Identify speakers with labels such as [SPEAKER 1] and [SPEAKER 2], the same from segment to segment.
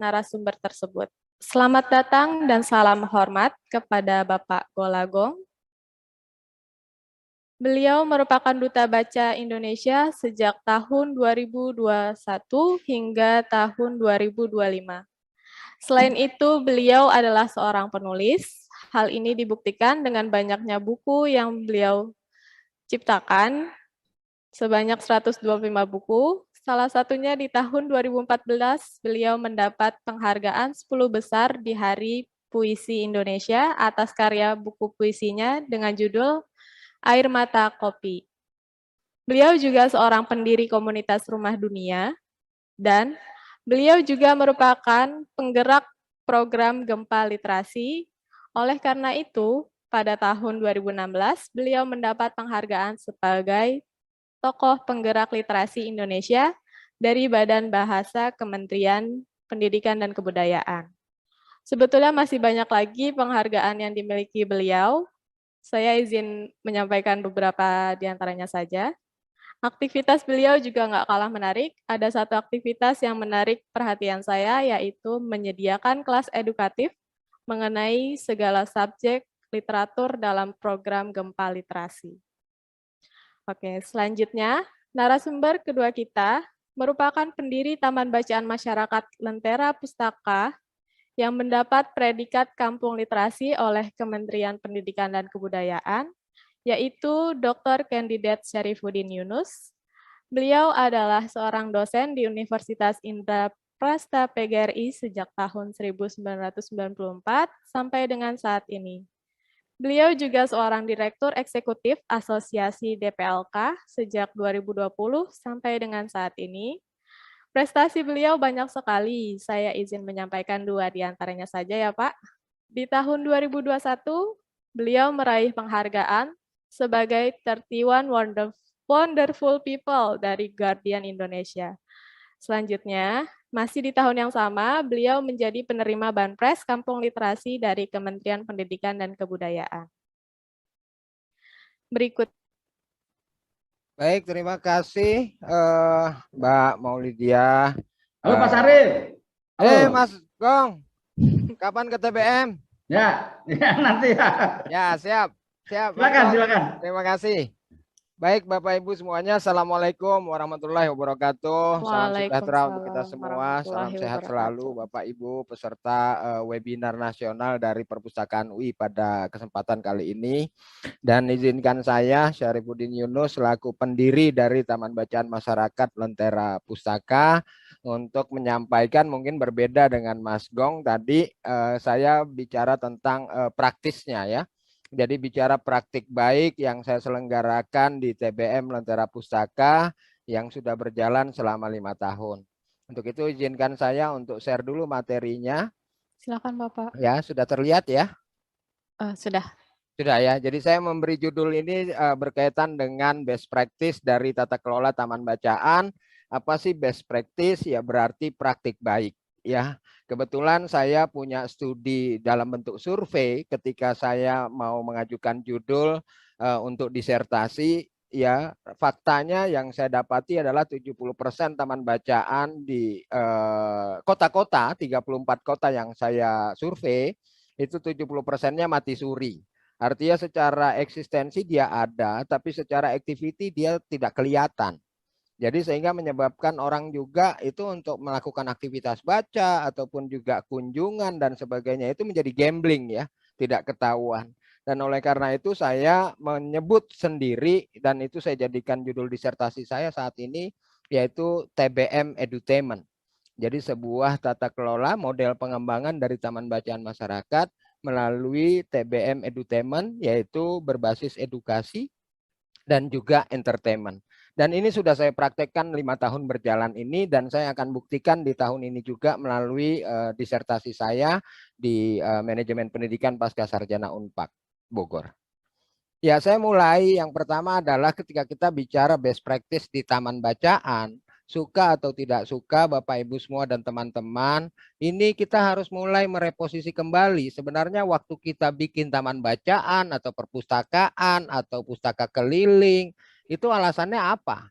[SPEAKER 1] narasumber tersebut. Selamat datang dan salam hormat kepada Bapak Golagong. Beliau merupakan Duta Baca Indonesia sejak tahun 2021 hingga tahun 2025. Selain itu, beliau adalah seorang penulis. Hal ini dibuktikan dengan banyaknya buku yang beliau ciptakan, sebanyak 125 buku. Salah satunya di tahun 2014, beliau mendapat penghargaan 10 besar di Hari Puisi Indonesia atas karya buku puisinya dengan judul Air Mata Kopi. Beliau juga seorang pendiri komunitas Rumah Dunia, dan beliau juga merupakan penggerak program Gempa Literasi. Oleh karena itu, pada tahun 2016, beliau mendapat penghargaan sebagai tokoh penggerak literasi Indonesia dari Badan Bahasa Kementerian Pendidikan dan Kebudayaan. Sebetulnya masih banyak lagi penghargaan yang dimiliki beliau. Saya izin menyampaikan beberapa di antaranya saja. Aktivitas beliau juga nggak kalah menarik. Ada satu aktivitas yang menarik perhatian saya, yaitu menyediakan kelas edukatif mengenai segala subjek literatur dalam program Gempa Literasi. Oke, selanjutnya, narasumber kedua kita merupakan pendiri Taman Bacaan Masyarakat Lentera Pustaka yang mendapat predikat Kampung Literasi oleh Kementerian Pendidikan dan Kebudayaan, yaitu Dr. Kandidat Syarifuddin Yunus. Beliau adalah seorang dosen di Universitas Indraprasta PGRI sejak tahun 1994 sampai dengan saat ini. Beliau juga seorang direktur eksekutif Asosiasi DPLK sejak 2020 sampai dengan saat ini. Prestasi beliau banyak sekali, saya izin menyampaikan 2 di antaranya saja ya Pak. Di tahun 2021, beliau meraih penghargaan sebagai 31 Wonderful People dari Guardian Indonesia. Selanjutnya, masih di tahun yang sama, beliau menjadi penerima Banpres Kampung Literasi dari Kementerian Pendidikan dan Kebudayaan. Berikut.
[SPEAKER 2] Baik, terima kasih Mbak Maulidia.
[SPEAKER 3] Halo Pak Sarif. Halo.
[SPEAKER 2] Mas Gong, kapan ke TBM?
[SPEAKER 3] Ya nanti ya.
[SPEAKER 2] Ya, siap.
[SPEAKER 3] Silakan.
[SPEAKER 2] Terima kasih. Baik, Bapak Ibu semuanya, Assalamualaikum warahmatullahi wabarakatuh. Salam sejahtera untuk kita semua. Salam sehat selalu, Bapak Ibu peserta webinar nasional dari Perpustakaan UI pada kesempatan kali ini. Dan izinkan saya, Syarifuddin Yunus, selaku pendiri dari Taman Bacaan Masyarakat Lentera Pustaka, untuk menyampaikan mungkin berbeda dengan Mas Gong. Tadi saya bicara tentang praktisnya ya. Jadi bicara praktik baik yang saya selenggarakan di TBM Lentera Pustaka yang sudah berjalan selama 5 tahun. Untuk itu izinkan saya untuk share dulu materinya.
[SPEAKER 1] Silakan Bapak.
[SPEAKER 2] Ya, sudah terlihat ya?
[SPEAKER 1] Sudah.
[SPEAKER 2] Sudah ya. Jadi saya memberi judul ini berkaitan dengan best practice dari tata kelola taman bacaan. Apa sih best practice? Ya berarti praktik baik. Ya, kebetulan saya punya studi dalam bentuk survei ketika saya mau mengajukan judul untuk disertasi. Ya, faktanya yang saya dapati adalah 70% taman bacaan di kota-kota, 34 kota yang saya survei, itu 70%-nya mati suri. Artinya secara eksistensi dia ada, tapi secara activity dia tidak kelihatan. Jadi sehingga menyebabkan orang juga itu untuk melakukan aktivitas baca ataupun juga kunjungan dan sebagainya itu menjadi gambling ya, tidak ketahuan. Dan oleh karena itu saya menyebut sendiri dan itu saya jadikan judul disertasi saya saat ini yaitu TBM Edutainment. Jadi sebuah tata kelola model pengembangan dari Taman Bacaan Masyarakat melalui TBM Edutainment yaitu berbasis edukasi dan juga entertainment. Dan ini sudah saya praktekkan 5 tahun berjalan ini dan saya akan buktikan di tahun ini juga melalui disertasi saya di Manajemen Pendidikan Pascasarjana Unpad Bogor. Ya, saya mulai yang pertama adalah ketika kita bicara best practice di taman bacaan, suka atau tidak suka Bapak Ibu semua dan teman-teman, ini kita harus mulai mereposisi kembali. Sebenarnya waktu kita bikin taman bacaan atau perpustakaan atau pustaka keliling, itu alasannya apa?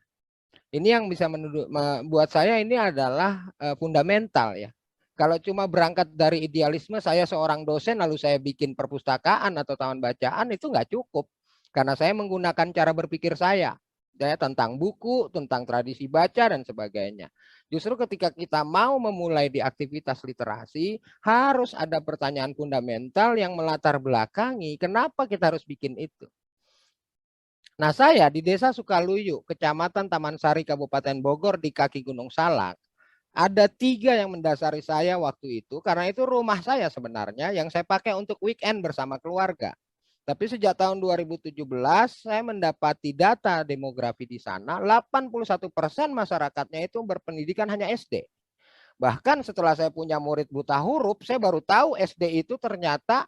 [SPEAKER 2] Ini yang bisa membuat saya ini adalah fundamental ya. Kalau cuma berangkat dari idealisme, saya seorang dosen lalu saya bikin perpustakaan atau taman bacaan, itu nggak cukup. Karena saya menggunakan cara berpikir saya tentang buku, tentang tradisi baca, dan sebagainya. Justru ketika kita mau memulai di aktivitas literasi, harus ada pertanyaan fundamental yang melatar belakangi kenapa kita harus bikin itu. Nah, saya di Desa Sukaluyu, Kecamatan Taman Sari, Kabupaten Bogor, di kaki Gunung Salak, ada 3 yang mendasari saya waktu itu, karena itu rumah saya sebenarnya yang saya pakai untuk weekend bersama keluarga. Tapi sejak tahun 2017 saya mendapati data demografi di sana, 81% masyarakatnya itu berpendidikan hanya SD. Bahkan setelah saya punya murid buta huruf, saya baru tahu SD itu ternyata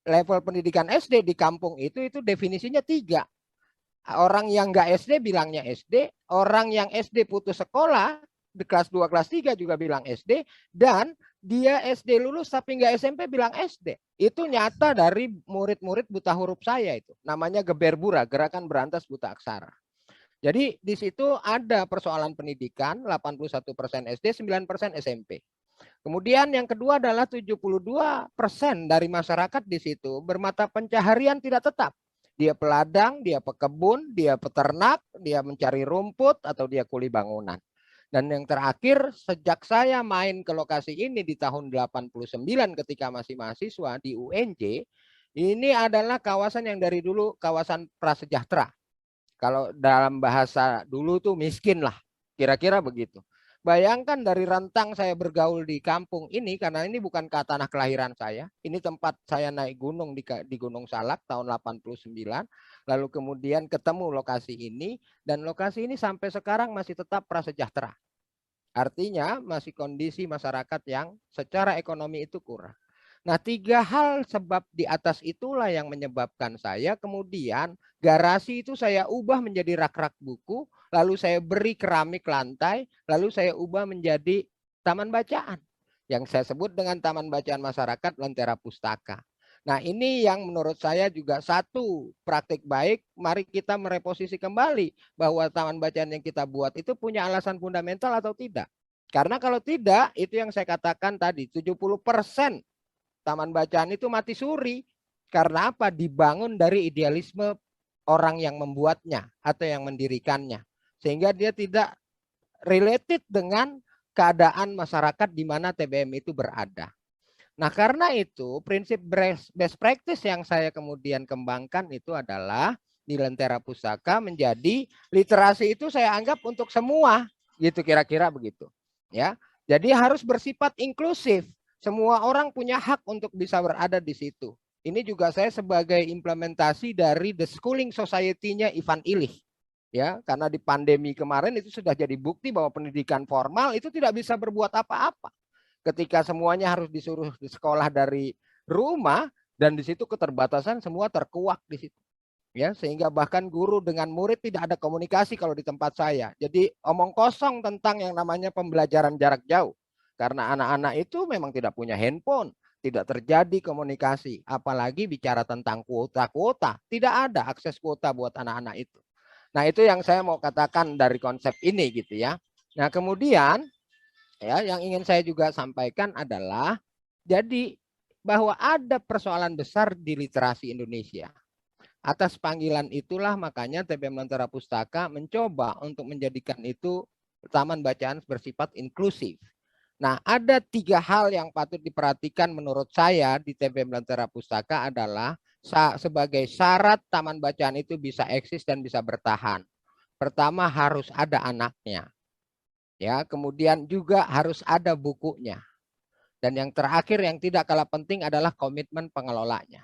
[SPEAKER 2] level pendidikan SD di kampung itu definisinya 3. Orang yang nggak SD bilangnya SD, orang yang SD putus sekolah di kelas 2, kelas 3 juga bilang SD, dan dia SD lulus tapi nggak SMP bilang SD. Itu nyata dari murid-murid buta huruf saya itu. Namanya Geberbura, Gerakan Berantas Buta Aksara. Jadi di situ ada persoalan pendidikan, 81% SD, 9% SMP. Kemudian yang kedua adalah 72% dari masyarakat di situ bermata pencaharian tidak tetap. Dia peladang, dia pekebun, dia peternak, dia mencari rumput, atau dia kuli bangunan. Dan yang terakhir, sejak saya main ke lokasi ini di tahun 89 ketika masih mahasiswa di UNJ, ini adalah kawasan yang dari dulu kawasan prasejahtera. Kalau dalam bahasa dulu tuh miskin lah, kira-kira begitu. Bayangkan dari rentang saya bergaul di kampung ini, karena ini bukan ke tanah kelahiran saya. Ini tempat saya naik gunung di Gunung Salak tahun 89. Lalu kemudian ketemu lokasi ini. Dan lokasi ini sampai sekarang masih tetap prasejahtera. Artinya masih kondisi masyarakat yang secara ekonomi itu kurang. Nah, 3 hal sebab di atas itulah yang menyebabkan saya kemudian garasi itu saya ubah menjadi rak-rak buku, lalu saya beri keramik lantai, lalu saya ubah menjadi taman bacaan. Yang saya sebut dengan taman bacaan masyarakat Lentera Pustaka. Nah, ini yang menurut saya juga satu praktik baik. Mari kita mereposisi kembali bahwa taman bacaan yang kita buat itu punya alasan fundamental atau tidak. Karena kalau tidak, itu yang saya katakan tadi, 70% taman bacaan itu mati suri. Karena apa? Dibangun dari idealisme orang yang membuatnya atau yang mendirikannya. Sehingga dia tidak related dengan keadaan masyarakat di mana TBM itu berada. Nah, karena itu prinsip best practice yang saya kemudian kembangkan itu adalah di Lentera Pustaka menjadi literasi itu saya anggap untuk semua, gitu kira-kira begitu. Ya, jadi harus bersifat inklusif. Semua orang punya hak untuk bisa berada di situ. Ini juga saya sebagai implementasi dari The Schooling Society-nya Ivan Illich. Ya, karena di pandemi kemarin itu sudah jadi bukti bahwa pendidikan formal itu tidak bisa berbuat apa-apa. Ketika semuanya harus disuruh di sekolah dari rumah, dan di situ keterbatasan semua terkuak di situ. Ya, sehingga bahkan guru dengan murid tidak ada komunikasi kalau di tempat saya. Jadi omong kosong tentang yang namanya pembelajaran jarak jauh. Karena anak-anak itu memang tidak punya handphone, tidak terjadi komunikasi. Apalagi bicara tentang kuota-kuota, tidak ada akses kuota buat anak-anak itu. Nah, itu yang saya mau katakan dari konsep ini gitu ya. Nah, kemudian ya, yang ingin saya juga sampaikan adalah jadi bahwa ada persoalan besar di literasi Indonesia. Atas panggilan itulah makanya TBM Lentera Pustaka mencoba untuk menjadikan itu taman bacaan bersifat inklusif. Nah, ada 3 hal yang patut diperhatikan menurut saya di TBM Lentera Pustaka adalah sebagai syarat taman bacaan itu bisa eksis dan bisa bertahan. Pertama, harus ada anaknya. Ya, kemudian juga harus ada bukunya. Dan yang terakhir yang tidak kalah penting adalah komitmen pengelolanya.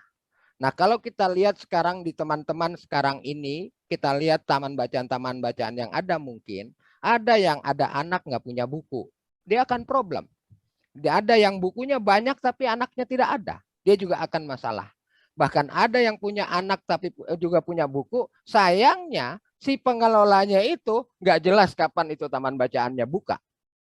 [SPEAKER 2] Nah, kalau kita lihat sekarang di teman-teman sekarang ini, kita lihat taman bacaan yang ada mungkin, ada yang ada anak nggak punya buku. Dia akan problem. Dia ada yang bukunya banyak tapi anaknya tidak ada. Dia juga akan masalah. Bahkan ada yang punya anak tapi juga punya buku, sayangnya si pengelolanya itu nggak jelas kapan itu taman bacaannya buka.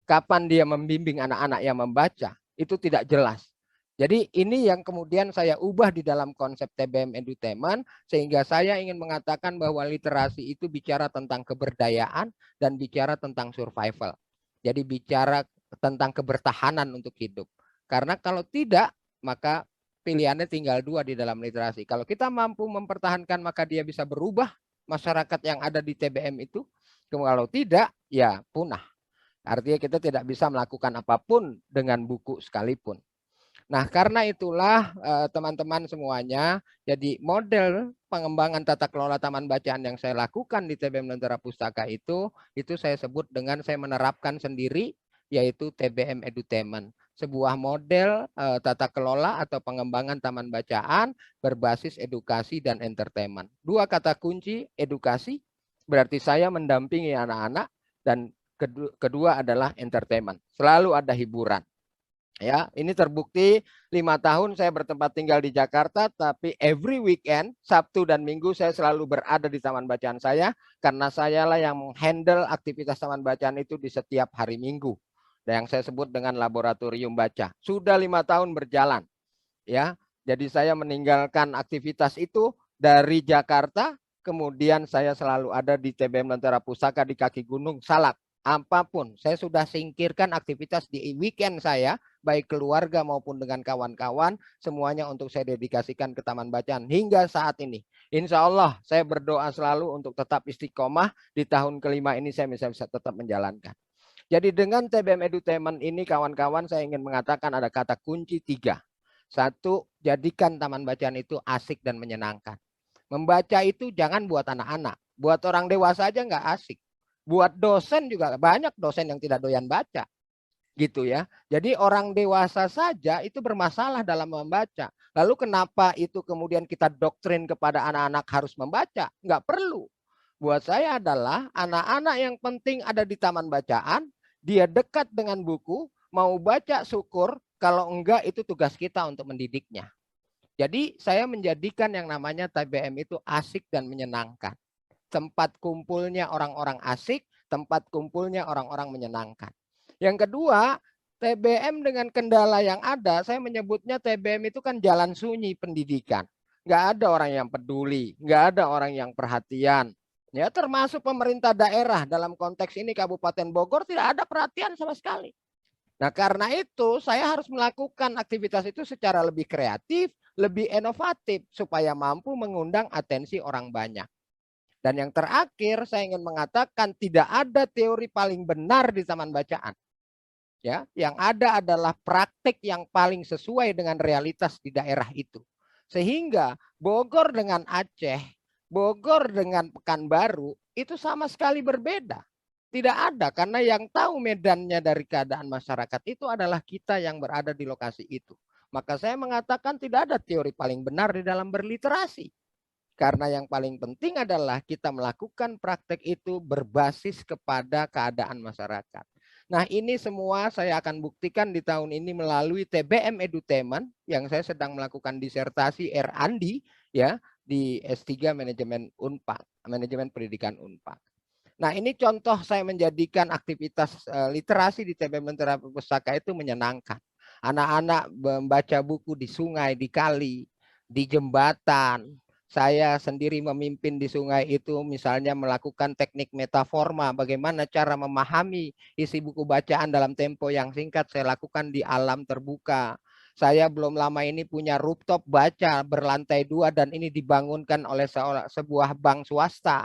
[SPEAKER 2] Kapan dia membimbing anak-anak yang membaca, itu tidak jelas. Jadi ini yang kemudian saya ubah di dalam konsep TBM Edutainment, sehingga saya ingin mengatakan bahwa literasi itu bicara tentang keberdayaan dan bicara tentang survival. Jadi bicara tentang kebertahanan untuk hidup. Karena kalau tidak, maka pilihannya tinggal dua di dalam literasi. Kalau kita mampu mempertahankan, maka dia bisa berubah masyarakat yang ada di TBM itu. Kalau tidak, ya punah. Artinya kita tidak bisa melakukan apapun dengan buku sekalipun. Nah, karena itulah teman-teman semuanya, jadi model pengembangan tata kelola taman bacaan yang saya lakukan di TBM Lentera Pustaka itu saya sebut dengan saya menerapkan sendiri, yaitu TBM Edutainment. Sebuah model tata kelola atau pengembangan taman bacaan berbasis edukasi dan entertainment. Dua kata kunci, edukasi, berarti saya mendampingi anak-anak, dan kedua adalah entertainment. Selalu ada hiburan. Ya, ini terbukti 5 tahun saya bertempat tinggal di Jakarta, tapi every weekend, Sabtu dan Minggu saya selalu berada di taman bacaan saya, karena sayalah yang menghandle aktivitas taman bacaan itu di setiap hari Minggu. Dan yang saya sebut dengan laboratorium baca. Sudah 5 tahun berjalan. Ya, jadi saya meninggalkan aktivitas itu dari Jakarta, kemudian saya selalu ada di TBM Lentera Pustaka di kaki Gunung Salak. Apapun, saya sudah singkirkan aktivitas di weekend saya, baik keluarga maupun dengan kawan-kawan, semuanya untuk saya dedikasikan ke taman bacaan hingga saat ini. Insya Allah saya berdoa selalu untuk tetap istiqomah, di tahun kelima ini saya bisa tetap menjalankan. Jadi dengan TBM Edutainment ini kawan-kawan, saya ingin mengatakan ada kata kunci 3. 1, jadikan taman bacaan itu asik dan menyenangkan. Membaca itu jangan buat anak-anak, buat orang dewasa aja nggak asik. Buat dosen juga banyak dosen yang tidak doyan baca. Gitu ya. Jadi orang dewasa saja itu bermasalah dalam membaca. Lalu kenapa itu kemudian kita doktrin kepada anak-anak harus membaca? Nggak perlu. Buat saya adalah anak-anak yang penting ada di taman bacaan, dia dekat dengan buku, mau baca syukur, kalau enggak itu tugas kita untuk mendidiknya. Jadi saya menjadikan yang namanya TBM itu asik dan menyenangkan. Tempat kumpulnya orang-orang asik, tempat kumpulnya orang-orang menyenangkan. Yang kedua, TBM dengan kendala yang ada, saya menyebutnya TBM itu kan jalan sunyi pendidikan. Nggak ada orang yang peduli, nggak ada orang yang perhatian. Ya, termasuk pemerintah daerah dalam konteks ini Kabupaten Bogor tidak ada perhatian sama sekali. Nah, karena itu saya harus melakukan aktivitas itu secara lebih kreatif, lebih inovatif supaya mampu mengundang atensi orang banyak. Dan yang terakhir saya ingin mengatakan tidak ada teori paling benar di taman bacaan. Ya, yang ada adalah praktik yang paling sesuai dengan realitas di daerah itu. Sehingga Bogor dengan Aceh, Bogor dengan Pekanbaru itu sama sekali berbeda. Tidak ada, karena yang tahu medannya dari keadaan masyarakat itu adalah kita yang berada di lokasi itu. Maka saya mengatakan tidak ada teori paling benar di dalam berliterasi. Karena yang paling penting adalah kita melakukan praktek itu berbasis kepada keadaan masyarakat. Nah, ini semua saya akan buktikan di tahun ini melalui TBM Edutainment yang saya sedang melakukan disertasi R&D ya di S3 Manajemen Unpad, Manajemen Pendidikan Unpad. Nah, ini contoh saya menjadikan aktivitas literasi di TBM Lentera Pustaka itu menyenangkan. Anak-anak membaca buku di sungai, di kali, di jembatan. Saya sendiri memimpin di sungai itu misalnya melakukan teknik metaforma, bagaimana cara memahami isi buku bacaan dalam tempo yang singkat, saya lakukan di alam terbuka. Saya belum lama ini punya rooftop baca berlantai 2 dan ini dibangunkan oleh sebuah bank swasta.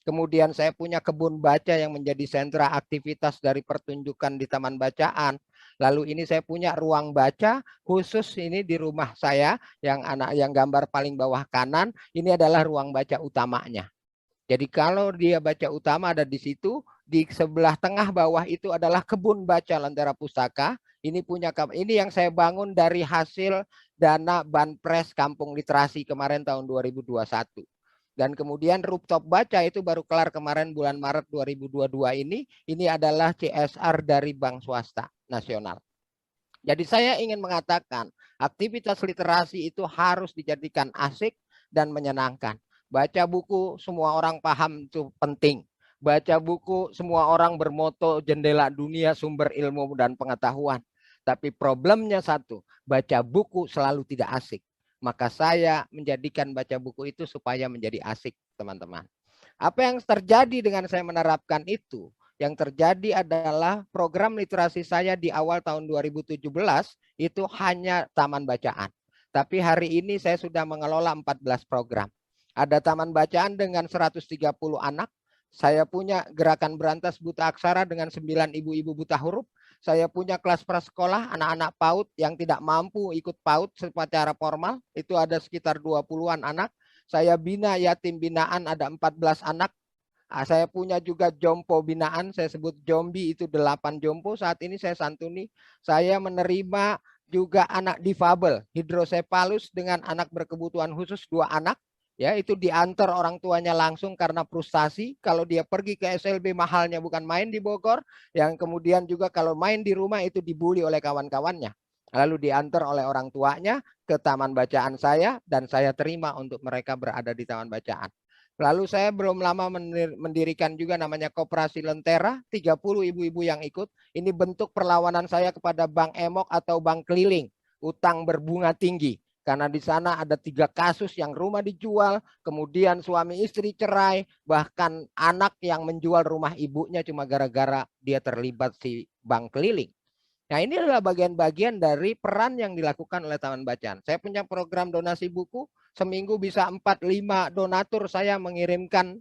[SPEAKER 2] Kemudian saya punya kebun baca yang menjadi sentra aktivitas dari pertunjukan di taman bacaan. Lalu ini saya punya ruang baca khusus ini di rumah saya yang gambar paling bawah kanan, ini adalah ruang baca utamanya. Jadi kalau dia baca utama ada di situ, di sebelah tengah bawah itu adalah kebun baca Lentera Pustaka. Ini yang saya bangun dari hasil dana Banpres Kampung Literasi kemarin tahun 2021. Dan kemudian rooftop baca itu baru kelar kemarin bulan Maret 2022 ini adalah CSR dari bank swasta nasional. Jadi saya ingin mengatakan aktivitas literasi itu harus dijadikan asik dan menyenangkan. Baca buku semua orang paham itu penting. Baca buku semua orang bermoto jendela dunia sumber ilmu dan pengetahuan. Tapi problemnya satu, baca buku selalu tidak asik. Maka saya menjadikan baca buku itu supaya menjadi asik, teman-teman. Apa yang terjadi dengan saya menerapkan itu? yang terjadi adalah program literasi saya di awal tahun 2017 itu hanya taman bacaan. Tapi hari ini saya sudah mengelola 14 program. Ada taman bacaan dengan 130 anak. Saya punya gerakan berantas buta aksara dengan 9 ibu-ibu buta huruf. Saya punya kelas prasekolah anak-anak PAUD yang tidak mampu ikut PAUD secara formal. Itu ada sekitar 20-an anak. Saya bina yatim binaan ada 14 anak. Saya punya juga jompo binaan, saya sebut Jombi, itu 8 jompo. Saat ini saya santuni. Saya menerima juga anak difabel, hidrosepalus dengan anak berkebutuhan khusus 2 anak. Ya, itu diantar orang tuanya langsung karena frustasi. Kalau dia pergi ke SLB mahalnya bukan main di Bogor. Yang kemudian juga kalau main di rumah itu dibully oleh kawan-kawannya. Lalu diantar oleh orang tuanya ke taman bacaan saya dan saya terima untuk mereka berada di taman bacaan. Lalu saya belum lama mendirikan juga namanya Koperasi Lentera, 30 ibu-ibu yang ikut. Ini bentuk perlawanan saya kepada Bank Emok atau Bank Keliling, utang berbunga tinggi. Karena di sana ada 3 kasus yang rumah dijual, kemudian suami istri cerai, bahkan anak yang menjual rumah ibunya cuma gara-gara dia terlibat si Bank Keliling. Nah, ini adalah bagian-bagian dari peran yang dilakukan oleh Taman Bacaan. Saya punya program donasi buku, seminggu bisa 4-5 donatur saya mengirimkan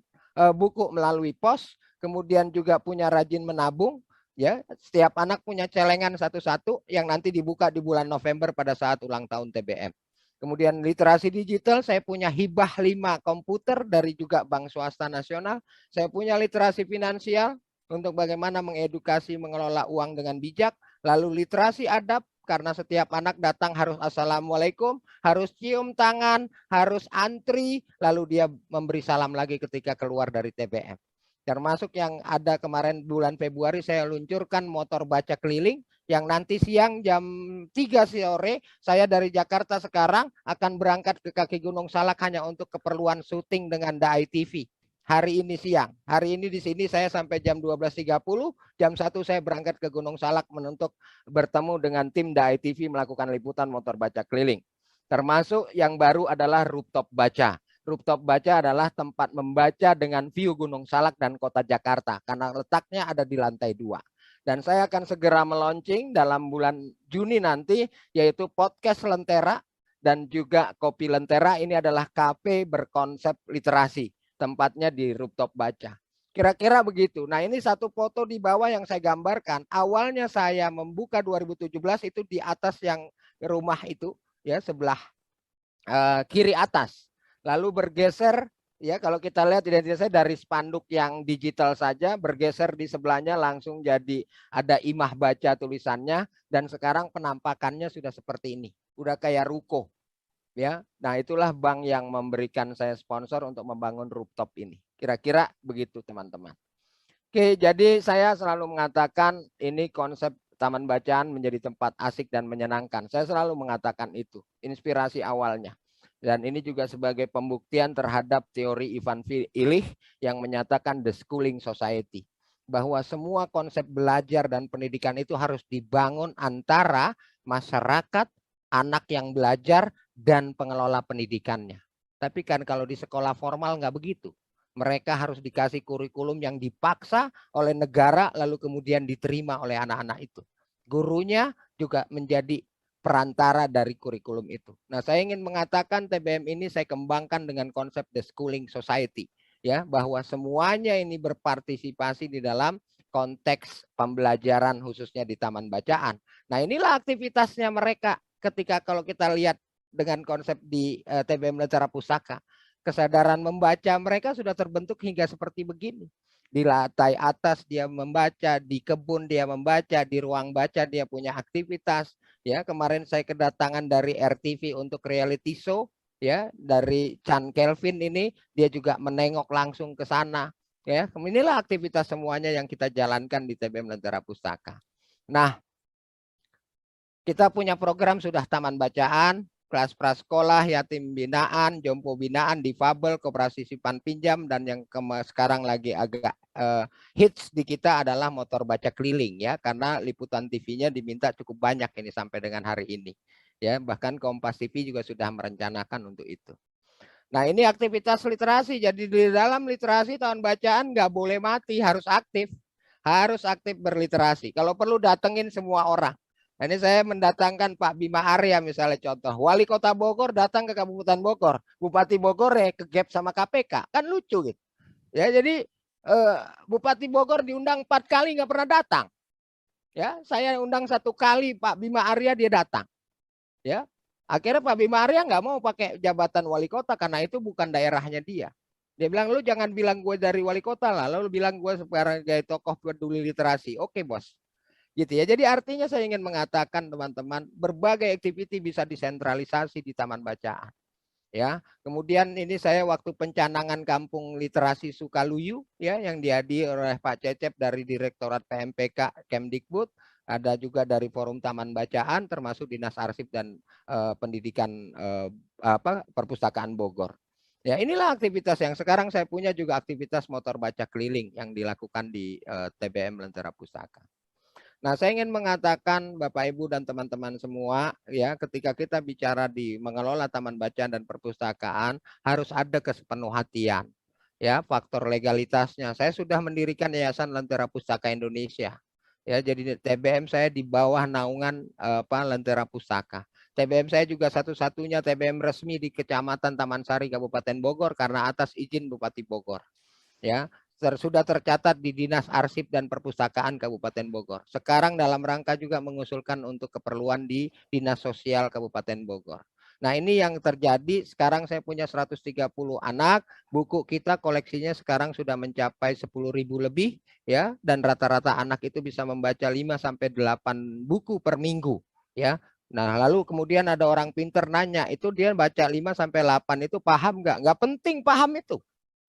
[SPEAKER 2] buku melalui pos, kemudian juga punya rajin menabung, ya. Setiap anak punya celengan satu-satu yang nanti dibuka di bulan November pada saat ulang tahun TBM. Kemudian literasi digital, saya punya hibah 5 komputer dari juga Bank Swasta Nasional. Saya punya literasi finansial untuk bagaimana mengedukasi mengelola uang dengan bijak. Lalu literasi adab, karena setiap anak datang harus assalamualaikum, harus cium tangan, harus antri, lalu dia memberi salam lagi ketika keluar dari TBM. Termasuk yang ada kemarin bulan Februari saya luncurkan motor baca keliling, yang nanti siang jam 3 sore saya dari Jakarta sekarang akan berangkat ke kaki Gunung Salak hanya untuk keperluan syuting dengan DAI TV. Hari ini siang. Hari ini di sini saya sampai jam 12.30, jam 1 saya berangkat ke Gunung Salak untuk bertemu dengan tim DAI TV melakukan liputan motor baca keliling. Termasuk yang baru adalah rooftop baca. Rooftop baca adalah tempat membaca dengan view Gunung Salak dan kota Jakarta karena letaknya ada di lantai 2. Dan saya akan segera meluncing dalam bulan Juni nanti yaitu podcast Lentera dan juga Kopi Lentera. Ini adalah kafe berkonsep literasi. Tempatnya di rooftop baca. Kira-kira begitu. Nah, ini satu foto di bawah yang saya gambarkan. Awalnya saya membuka 2017 itu di atas yang rumah itu ya sebelah kiri atas. Lalu bergeser ya kalau kita lihat identitas saya dari spanduk yang digital saja bergeser di sebelahnya langsung jadi ada imah baca tulisannya dan sekarang penampakannya sudah seperti ini. Udah kayak ruko. Ya, nah itulah bank yang memberikan saya sponsor untuk membangun rooftop ini. Kira-kira begitu teman-teman. Oke, jadi saya selalu mengatakan ini konsep taman bacaan menjadi tempat asik dan menyenangkan. Saya selalu mengatakan itu, inspirasi awalnya. Dan ini juga sebagai pembuktian terhadap teori Ivan Illich yang menyatakan the schooling society. Bahwa semua konsep belajar dan pendidikan itu harus dibangun antara masyarakat, anak yang belajar, dan pengelola pendidikannya. Tapi kan kalau di sekolah formal nggak begitu. Mereka harus dikasih kurikulum yang dipaksa oleh negara lalu kemudian diterima oleh anak-anak itu. Gurunya juga menjadi perantara dari kurikulum itu. Nah, saya ingin mengatakan TBM ini saya kembangkan dengan konsep the schooling society. Ya, bahwa semuanya ini berpartisipasi di dalam konteks pembelajaran khususnya di taman bacaan. Nah, inilah aktivitasnya mereka ketika kalau kita lihat dengan konsep di TBM Lentera Pusaka, kesadaran membaca mereka sudah terbentuk hingga seperti begini. Di lantai atas dia membaca, di kebun dia membaca, di ruang baca dia punya aktivitas. Ya, kemarin saya kedatangan dari RTV untuk reality show, ya, dari Chan Kelvin ini dia juga menengok langsung ke sana. Ya, inilah aktivitas semuanya yang kita jalankan di TBM Lentera Pustaka. Nah, kita punya program sudah taman bacaan, kelas prasekolah, yatim binaan, jompo binaan, difabel, koperasi simpan pinjam, dan yang sekarang lagi agak hits di kita adalah motor baca keliling ya, karena liputan TV-nya diminta cukup banyak ini sampai dengan hari ini. Ya, bahkan Kompas TV juga sudah merencanakan untuk itu. Nah, ini aktivitas literasi. Jadi di dalam literasi tahun bacaan nggak boleh mati, harus aktif. harus aktif berliterasi. Kalau perlu datengin semua orang. Nah, ini saya mendatangkan Pak Bima Arya misalnya contoh. Wali Kota Bogor datang ke Kabupaten Bogor. Bupati Bogor ya ke gap sama KPK. Kan lucu gitu. Ya, jadi Bupati Bogor diundang 4 kali nggak pernah datang. Ya, saya undang 1 kali Pak Bima Arya dia datang. Ya, akhirnya Pak Bima Arya nggak mau pakai jabatan wali kota karena itu bukan daerahnya dia. Dia bilang, lu jangan bilang gue dari wali kota lah, lalu bilang gue sebagai tokoh peduli literasi. Oke bos. Gitu ya. Jadi artinya saya ingin mengatakan teman-teman, berbagai aktiviti bisa disentralisasi di Taman Bacaan. Ya, kemudian ini saya waktu pencanangan Kampung Literasi Sukaluyu ya yang dihadiri oleh Pak Cecep dari Direktorat PMPK Kemdikbud, ada juga dari Forum Taman Bacaan termasuk Dinas Arsip dan Pendidikan Perpustakaan Bogor. Ya, inilah aktivitas yang sekarang saya punya juga aktivitas motor baca keliling yang dilakukan di TBM Lentera Pustaka. Nah, saya ingin mengatakan Bapak Ibu dan teman-teman semua ya, ketika kita bicara di mengelola taman bacaan dan perpustakaan harus ada kesepenuhhatian. Ya, faktor legalitasnya. Saya sudah mendirikan Yayasan Lentera Pustaka Indonesia. Ya, jadi TBM saya di bawah naungan Lentera Pustaka. TBM saya juga satu-satunya TBM resmi di Kecamatan Taman Sari Kabupaten Bogor karena atas izin Bupati Bogor. Ya, sudah tercatat di Dinas Arsip dan Perpustakaan Kabupaten Bogor. Sekarang dalam rangka juga mengusulkan untuk keperluan di Dinas Sosial Kabupaten Bogor. Nah, ini yang terjadi. Sekarang saya punya 130 anak, buku kita koleksinya sekarang sudah mencapai 10.000 lebih ya, dan rata-rata anak itu bisa membaca 5 sampai 8 buku per minggu ya. Nah, lalu kemudian ada orang pinter nanya, itu dia baca 5 sampai 8 itu paham nggak? Nggak penting paham itu.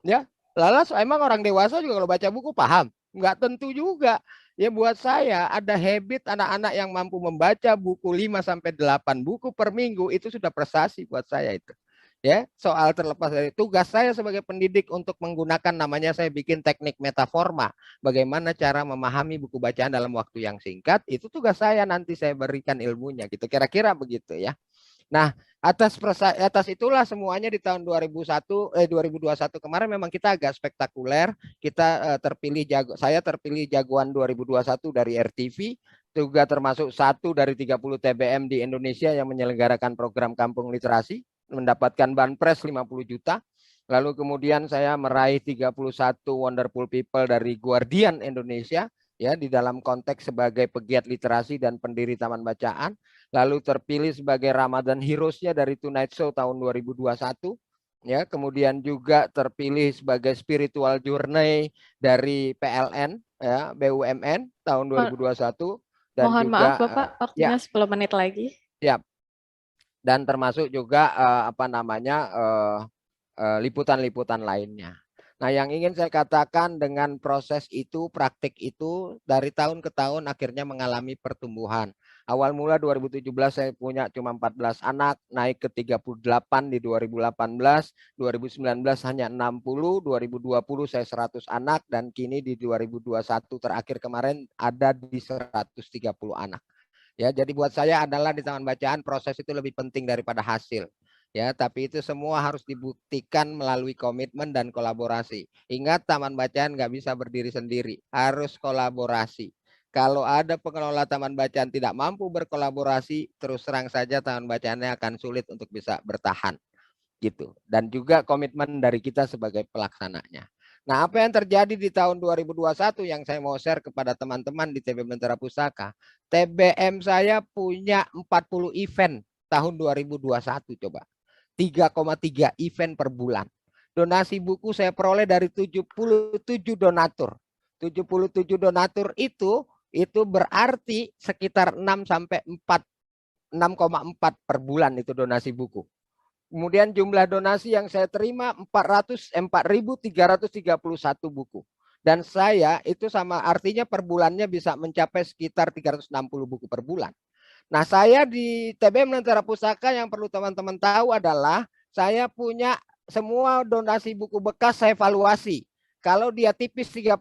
[SPEAKER 2] Ya, lalas emang orang dewasa juga kalau baca buku paham? Nggak tentu juga. Ya buat saya ada habit anak-anak yang mampu membaca buku 5 sampai 8 buku per minggu itu sudah prestasi buat saya itu. Ya, soal terlepas dari tugas saya sebagai pendidik untuk menggunakan namanya saya bikin teknik metaforma. Bagaimana cara memahami buku bacaan dalam waktu yang singkat, itu tugas saya nanti saya berikan ilmunya gitu. Kira-kira begitu ya. Nah, atas itulah semuanya di tahun 2021 kemarin memang kita agak spektakuler. Kita saya terpilih jagoan 2021 dari RTV, juga termasuk 1 dari 30 TBM di Indonesia yang menyelenggarakan program Kampung Literasi, mendapatkan banpres 50 juta. Lalu kemudian saya meraih 31 Wonderful People dari Guardian Indonesia ya di dalam konteks sebagai pegiat literasi dan pendiri Taman Bacaan. Lalu terpilih sebagai Ramadan Heroes-nya dari Tonight Show tahun 2021. Ya, kemudian juga terpilih sebagai Spiritual Journey dari PLN ya, BUMN tahun 2021 dan
[SPEAKER 1] mohon
[SPEAKER 2] juga
[SPEAKER 1] maaf Bapak, waktunya 10 menit lagi.
[SPEAKER 2] Ya. Dan termasuk juga liputan-liputan lainnya. Nah, yang ingin saya katakan dengan proses itu, praktik itu dari tahun ke tahun akhirnya mengalami pertumbuhan. Awal mula 2017 saya punya cuma 14 anak, naik ke 38 di 2018, 2019 hanya 60, 2020 saya 100 anak, dan kini di 2021 terakhir kemarin ada di 130 anak. Ya, jadi buat saya adalah di Taman Bacaan proses itu lebih penting daripada hasil. Ya, tapi itu semua harus dibuktikan melalui komitmen dan kolaborasi. Ingat, Taman Bacaan nggak bisa berdiri sendiri, harus kolaborasi. Kalau ada pengelola Taman Bacaan tidak mampu berkolaborasi, terus terang saja Taman Bacaannya akan sulit untuk bisa bertahan. Gitu. Dan juga komitmen dari kita sebagai pelaksananya. Nah, apa yang terjadi di tahun 2021 yang saya mau share kepada teman-teman di TBM Lentera Pustaka. TBM saya punya 40 event tahun 2021 coba. 3,3 event per bulan. Donasi buku saya peroleh dari 77 donatur. 77 donatur itu berarti sekitar 6,4 per bulan itu donasi buku. Kemudian jumlah donasi yang saya terima 4.331 buku. Dan saya itu sama artinya per bulannya bisa mencapai sekitar 360 buku per bulan. Nah, saya di TBM Lentera Pustaka yang perlu teman-teman tahu adalah saya punya semua donasi buku bekas saya evaluasi. Kalau dia tipis 30.000,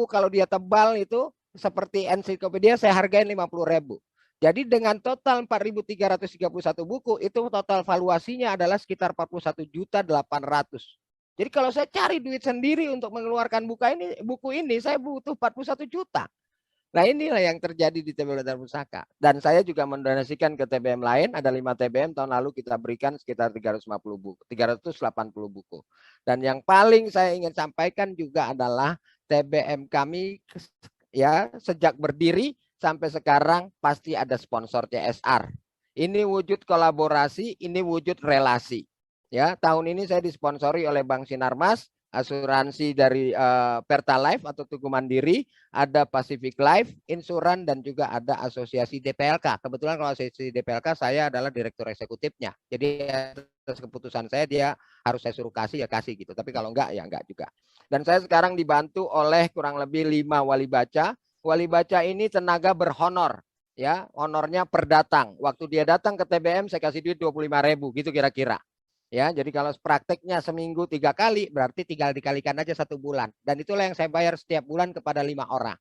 [SPEAKER 2] kalau dia tebal itu seperti ensiklopedia saya hargain 50.000. Jadi dengan total 4.331 buku itu total valuasinya adalah sekitar 41.800.000. Jadi kalau saya cari duit sendiri untuk mengeluarkan buku ini saya butuh 41 juta. Nah inilah yang terjadi di TBM Ledtara Pustaka. Dan saya juga mendonasikan ke TBM lain, ada 5 TBM, tahun lalu kita berikan sekitar 380 buku, 380 buku. Dan yang paling saya ingin sampaikan juga adalah TBM kami ya sejak berdiri sampai sekarang pasti ada sponsor CSR. Ini wujud kolaborasi, ini wujud relasi. Ya, tahun ini saya disponsori oleh Bank Sinarmas, asuransi dari Pertalife atau Tugu Mandiri, ada Pacific Life, Insuran, dan juga ada asosiasi DPLK. Kebetulan kalau asosiasi DPLK saya adalah direktur eksekutifnya. Jadi atas keputusan saya dia harus saya suruh kasih ya kasih gitu. Tapi kalau enggak ya enggak juga. Dan saya sekarang dibantu oleh kurang lebih 5 wali baca. Wali baca ini tenaga berhonor. Ya, honornya per datang. Waktu dia datang ke TBM saya kasih duit 25.000 gitu kira-kira. Ya, jadi kalau prakteknya seminggu 3 kali, berarti tinggal dikalikan aja 1 bulan. Dan itulah yang saya bayar setiap bulan kepada 5 orang.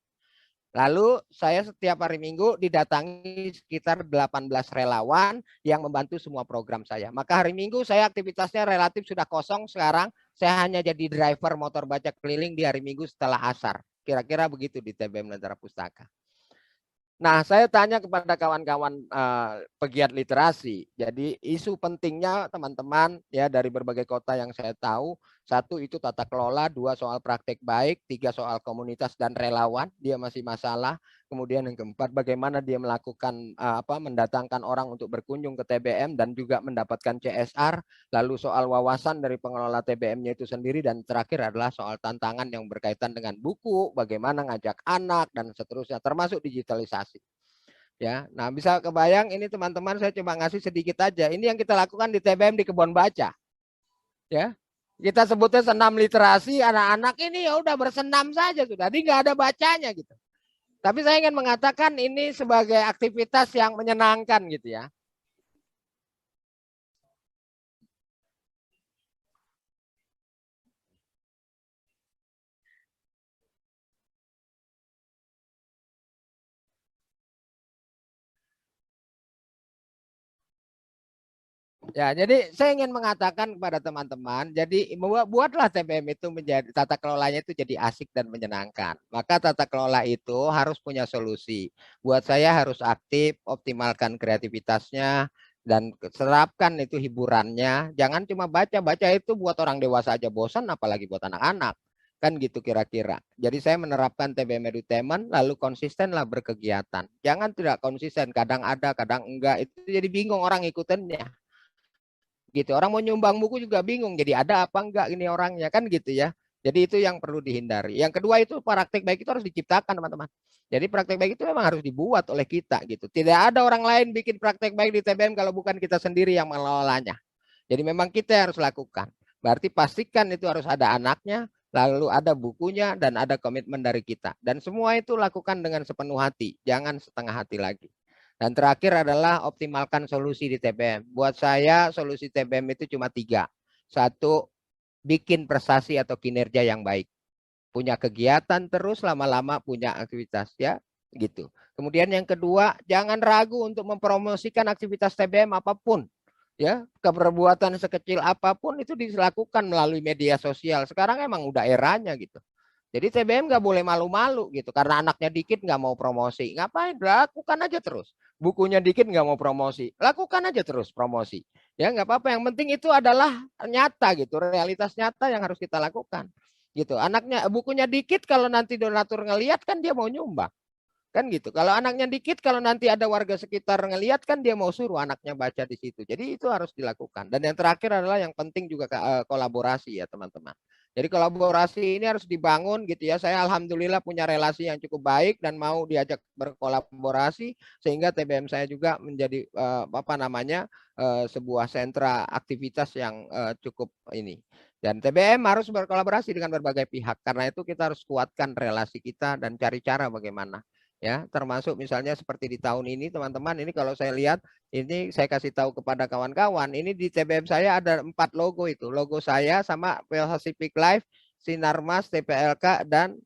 [SPEAKER 2] Lalu saya setiap hari Minggu didatangi sekitar 18 relawan yang membantu semua program saya. Maka hari Minggu saya aktivitasnya relatif sudah kosong sekarang. Saya hanya jadi driver motor baca keliling di hari Minggu setelah asar. Kira-kira begitu di TBM Ledtara Pustaka. Nah, saya tanya kepada kawan-kawan pegiat literasi. Jadi isu pentingnya teman-teman ya dari berbagai kota yang saya tahu, 1 itu tata kelola, 2 soal praktek baik, 3 soal komunitas dan relawan, dia masih masalah. Kemudian yang keempat, bagaimana dia melakukan mendatangkan orang untuk berkunjung ke TBM dan juga mendapatkan CSR. Lalu soal wawasan dari pengelola TBM-nya itu sendiri, dan terakhir adalah soal tantangan yang berkaitan dengan buku, bagaimana ngajak anak dan seterusnya, termasuk digitalisasi. Ya, nah bisa kebayang ini teman-teman, saya coba ngasih sedikit aja. Ini yang kita lakukan di TBM di Kebon Baca. Ya, kita sebutnya senam literasi, anak-anak ini ya udah bersenam saja sudah, jadi nggak ada bacanya gitu. Tapi saya ingin mengatakan ini sebagai aktivitas yang menyenangkan gitu ya. Ya, jadi saya ingin mengatakan kepada teman-teman, jadi buatlah TBM itu menjadi tata kelolanya itu jadi asik dan menyenangkan. Maka tata kelola itu harus punya solusi. Buat saya harus aktif, optimalkan kreativitasnya, dan serapkan itu hiburannya. Jangan cuma baca itu buat orang dewasa aja bosan, apalagi buat anak-anak. Kan gitu kira-kira. Jadi saya menerapkan TBM Edutainment, lalu konsistenlah berkegiatan. Jangan tidak konsisten, kadang ada, kadang enggak. Itu jadi bingung orang ikutannya. Gitu, orang mau nyumbang buku juga bingung, jadi ada apa enggak ini orangnya, kan gitu ya. Jadi itu yang perlu dihindari. Yang kedua itu praktek baik itu harus diciptakan teman-teman. Jadi praktek baik itu memang harus dibuat oleh kita gitu. Tidak ada orang lain bikin praktek baik di TBM kalau bukan kita sendiri yang mengelolanya. Jadi memang kita harus lakukan. Berarti pastikan itu harus ada anaknya, lalu ada bukunya, dan ada komitmen dari kita. Dan semua itu lakukan dengan sepenuh hati, jangan setengah hati lagi. Dan terakhir adalah optimalkan solusi di TBM. Buat saya solusi TBM itu cuma 3. 1, bikin prestasi atau kinerja yang baik. Punya kegiatan terus, lama-lama punya aktivitas ya gitu. Kemudian yang kedua, jangan ragu untuk mempromosikan aktivitas TBM apapun. Ya, keperbuatan sekecil apapun itu dilakukan melalui media sosial. Sekarang emang udah eranya gitu. Jadi TBM nggak boleh malu-malu gitu, karena anaknya dikit nggak mau promosi. Ngapain? Lakukan aja terus. Bukunya dikit nggak mau promosi, lakukan aja terus promosi. Ya nggak apa-apa. Yang penting itu adalah nyata gitu, realitas nyata yang harus kita lakukan. Gitu. Anaknya bukunya dikit, kalau nanti donatur ngelihat kan dia mau nyumbang. Kan gitu. Kalau anaknya dikit, kalau nanti ada warga sekitar ngelihat kan dia mau suruh anaknya baca di situ. Jadi itu harus dilakukan. Dan yang terakhir adalah yang penting juga kolaborasi ya teman-teman. Jadi kolaborasi ini harus dibangun gitu ya. Saya alhamdulillah punya relasi yang cukup baik dan mau diajak berkolaborasi sehingga TBM saya juga menjadi sebuah sentra aktivitas yang cukup ini. Dan TBM harus berkolaborasi dengan berbagai pihak. Karena itu kita harus kuatkan relasi kita dan cari cara bagaimana. Ya, termasuk misalnya seperti di tahun ini teman-teman, ini kalau saya lihat, ini saya kasih tahu kepada kawan-kawan, ini di TBM saya ada 4 logo itu, logo saya sama Pacific Life, Sinarmas, TPLK, dan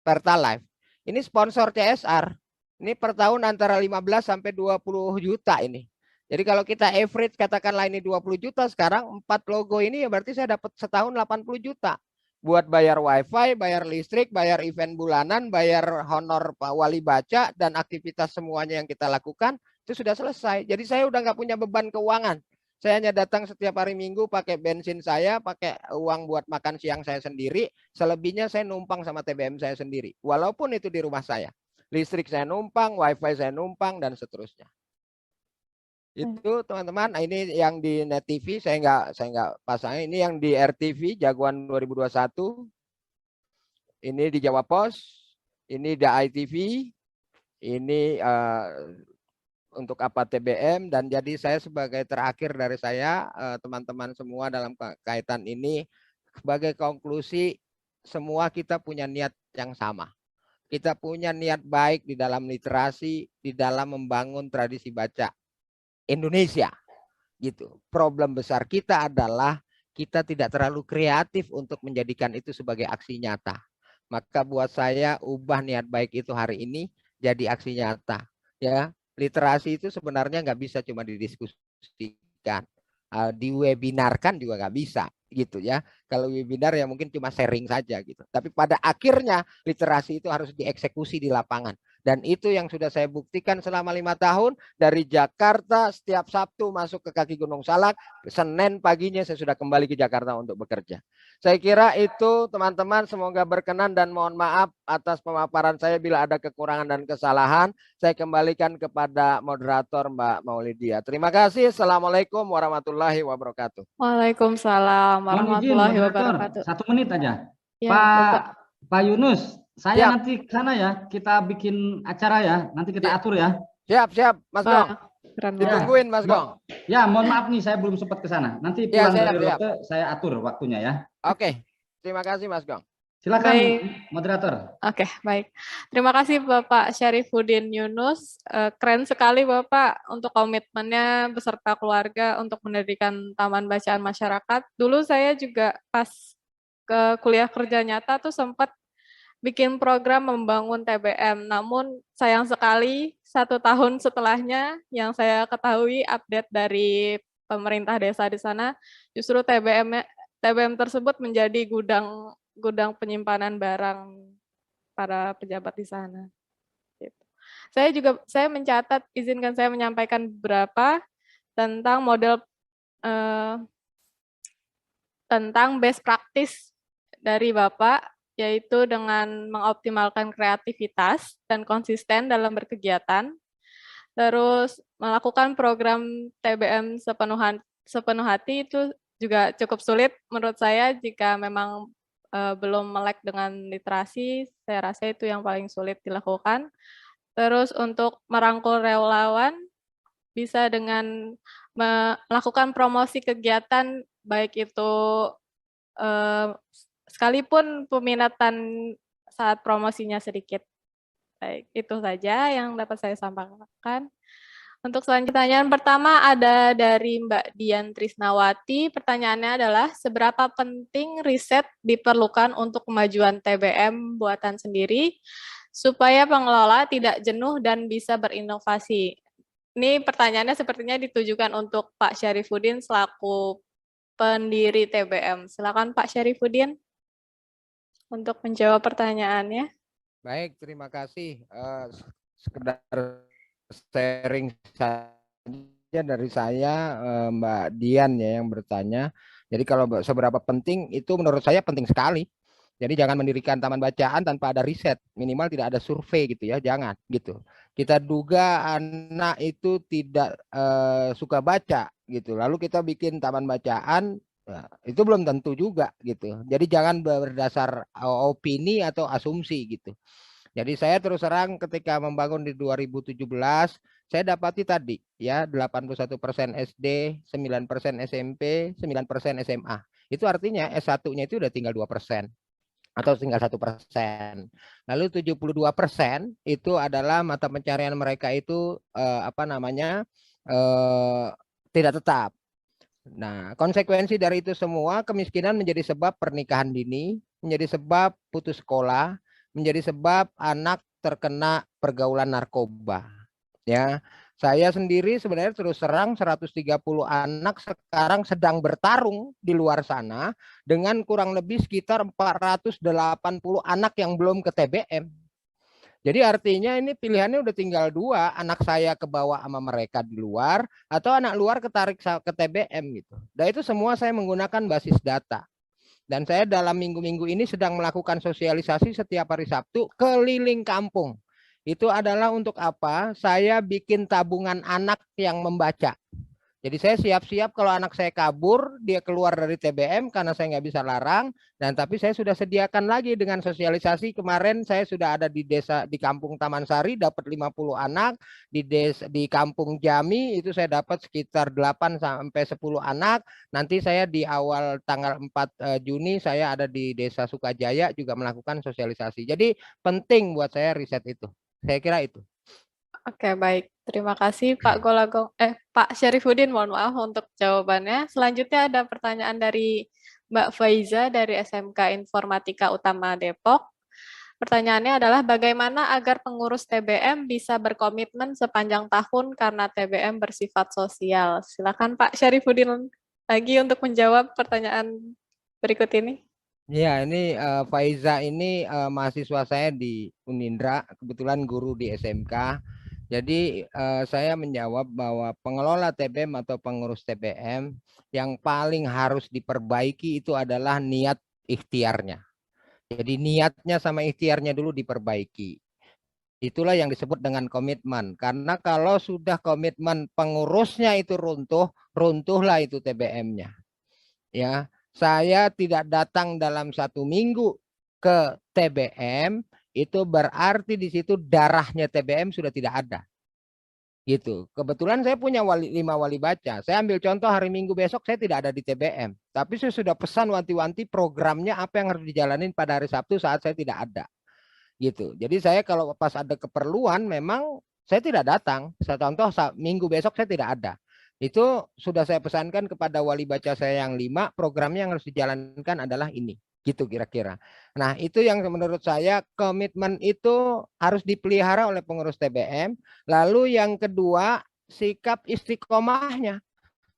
[SPEAKER 2] Pertalife. Ini sponsor CSR, ini per tahun antara 15 sampai 20 juta ini. Jadi kalau kita average katakanlah ini 20 juta, sekarang 4 logo ini ya berarti saya dapat setahun 80 juta. Buat bayar wifi, bayar listrik, bayar event bulanan, bayar honor Pak Wali Baca, dan aktivitas semuanya yang kita lakukan, itu sudah selesai. Jadi saya udah nggak punya beban keuangan. Saya hanya datang setiap hari Minggu pakai bensin saya, pakai uang buat makan siang saya sendiri, selebihnya saya numpang sama TBM saya sendiri. Walaupun itu di rumah saya. Listrik saya numpang, wifi saya numpang, dan seterusnya. Itu teman-teman, ini yang di Net TV saya nggak pasang. Ini yang di RTV Jagoan 2021. Ini di Jawa Pos, ini di ITV, ini untuk apa TBM, dan jadi saya sebagai terakhir dari saya, teman-teman semua dalam kaitan ini, sebagai konklusi semua kita punya niat yang sama. Kita punya niat baik di dalam literasi, di dalam membangun tradisi baca Indonesia, gitu. Problem besar kita adalah kita tidak terlalu kreatif untuk menjadikan itu sebagai aksi nyata. Maka buat saya ubah niat baik itu hari ini jadi aksi nyata. Ya, literasi itu sebenarnya nggak bisa cuma didiskusikan, diwebinarkan juga nggak bisa, gitu ya. Kalau webinar ya mungkin cuma sharing saja gitu. Tapi pada akhirnya literasi itu harus dieksekusi di lapangan. Dan itu yang sudah saya buktikan selama 5 tahun. Dari Jakarta setiap Sabtu masuk ke kaki Gunung Salak. Senin paginya saya sudah kembali ke Jakarta untuk bekerja. Saya kira itu teman-teman, semoga berkenan, dan mohon maaf atas pemaparan saya bila ada kekurangan dan kesalahan. Saya kembalikan kepada moderator Mbak Maulidia. Terima kasih. Assalamualaikum warahmatullahi wabarakatuh.
[SPEAKER 1] Waalaikumsalam
[SPEAKER 3] Mohon izin,
[SPEAKER 1] warahmatullahi
[SPEAKER 3] moderator,
[SPEAKER 1] wabarakatuh.
[SPEAKER 3] 1 menit aja.
[SPEAKER 1] Ya, Bapak.
[SPEAKER 3] Pak Yunus, saya
[SPEAKER 2] Siap.
[SPEAKER 3] nanti ke sana ya, kita bikin acara ya, nanti kita atur ya.
[SPEAKER 2] Siap, Mas Gong.
[SPEAKER 1] Keren banget.
[SPEAKER 2] Ditungguin Mas Gong.
[SPEAKER 3] Ya, mohon maaf nih, saya belum sempat ke sana. Nanti
[SPEAKER 2] Ya,
[SPEAKER 3] pulang dari
[SPEAKER 2] siap.
[SPEAKER 3] rute, saya atur waktunya ya.
[SPEAKER 2] Oke, terima kasih Mas Gong.
[SPEAKER 3] Silakan,
[SPEAKER 1] Baik.
[SPEAKER 3] moderator.
[SPEAKER 1] Oke, baik. Terima kasih Bapak Syarifuddin Yunus. Keren sekali Bapak untuk komitmennya beserta keluarga untuk mendirikan Taman Bacaan Masyarakat. Dulu saya juga pas ke kuliah kerja nyata tuh sempat bikin program membangun TBM. Namun sayang sekali 1 tahun setelahnya yang saya ketahui update dari pemerintah desa di sana, justru TBM tersebut menjadi gudang penyimpanan barang para pejabat di sana. Gitu. Saya mencatat, izinkan saya menyampaikan beberapa tentang model tentang best practice dari Bapak, yaitu dengan mengoptimalkan kreativitas dan konsisten dalam berkegiatan, terus melakukan program TBM sepenuh hati itu juga cukup sulit menurut saya jika memang belum melek dengan literasi, saya rasa itu yang paling sulit dilakukan. Terus untuk merangkul relawan, bisa dengan melakukan promosi kegiatan, baik itu sekalipun peminatan saat promosinya sedikit. Baik, itu saja yang dapat saya sampaikan. Untuk selanjutnya, yang pertama ada dari Mbak Dian Trisnawati. Pertanyaannya adalah, seberapa penting riset diperlukan untuk kemajuan TBM buatan sendiri, supaya pengelola tidak jenuh dan bisa berinovasi? Ini pertanyaannya sepertinya ditujukan untuk Pak Syarifuddin selaku pendiri TBM. Silakan Pak Syarifuddin untuk menjawab pertanyaannya.
[SPEAKER 2] Baik, terima kasih. Sekedar sharing saja dari saya, Mbak Dian ya yang bertanya. Jadi kalau seberapa penting, itu menurut saya penting sekali. Jadi jangan mendirikan taman bacaan tanpa ada riset, minimal tidak ada survei gitu ya, jangan gitu. Kita duga anak itu tidak suka baca gitu, lalu kita bikin taman bacaan, ya, itu belum tentu juga gitu. Jadi jangan berdasar opini atau asumsi gitu. Jadi saya terus terang ketika membangun di 2017, saya dapati tadi ya 81% SD, 9% SMP, 9% SMA. Itu artinya S1-nya itu udah tinggal 2%. Atau tinggal 1%. Lalu 72% itu adalah mata pencarian mereka itu tidak tetap. Nah, konsekuensi dari itu semua, kemiskinan menjadi sebab pernikahan dini, menjadi sebab putus sekolah, menjadi sebab anak terkena pergaulan narkoba. Ya, Saya sendiri sebenarnya terus terang 130 anak sekarang sedang bertarung di luar sana dengan kurang lebih sekitar 480 anak yang belum ke TBM. Jadi artinya ini pilihannya udah tinggal dua, anak saya kebawa sama mereka di luar atau anak luar ketarik ke TBM gitu. Dan itu semua saya menggunakan basis data. Dan saya dalam minggu-minggu ini sedang melakukan sosialisasi setiap hari Sabtu keliling kampung. Itu adalah untuk apa? Saya bikin tabungan anak yang membaca. Jadi saya siap-siap kalau anak saya kabur, dia keluar dari TBM karena saya nggak bisa larang. Dan tapi saya sudah sediakan lagi dengan sosialisasi. Kemarin saya sudah ada di desa, di kampung Taman Sari, dapat 50 anak. Di kampung Jami itu saya dapat sekitar 8 sampai 10 anak. Nanti saya di awal tanggal 4 Juni saya ada di desa Sukajaya juga melakukan sosialisasi. Jadi penting buat saya riset itu. Saya kira itu.
[SPEAKER 1] Oke, baik. Terima kasih Pak Pak Syarifuddin, mohon maaf untuk jawabannya. Selanjutnya ada pertanyaan dari Mbak Faiza dari SMK Informatika Utama Depok. Pertanyaannya adalah bagaimana agar pengurus TBM bisa berkomitmen sepanjang tahun karena TBM bersifat sosial. Silakan Pak Syarifuddin lagi untuk menjawab pertanyaan berikut ini.
[SPEAKER 2] Ya, ini Faiza ini mahasiswa saya di Unindra, kebetulan guru di SMK. Jadi saya menjawab bahwa pengelola TBM atau pengurus TBM yang paling harus diperbaiki itu adalah niat ikhtiarnya. Jadi niatnya sama ikhtiarnya dulu diperbaiki. Itulah yang disebut dengan komitmen. Karena kalau sudah komitmen pengurusnya itu runtuh, runtuhlah itu TBM-nya. Ya, saya tidak datang dalam 1 minggu ke TBM, itu berarti di situ darahnya TBM sudah tidak ada. Gitu. Kebetulan saya punya 5 wali baca. Saya ambil contoh hari Minggu besok saya tidak ada di TBM. Tapi saya sudah pesan wanti-wanti programnya apa yang harus dijalanin pada hari Sabtu saat saya tidak ada. Gitu. Jadi saya kalau pas ada keperluan memang saya tidak datang. Saya contoh Minggu besok saya tidak ada. Itu sudah saya pesankan kepada wali baca saya yang 5, programnya yang harus dijalankan adalah ini. Gitu kira-kira. Nah, itu yang menurut saya komitmen itu harus dipelihara oleh pengurus TBM. Lalu yang kedua, sikap istiqomahnya.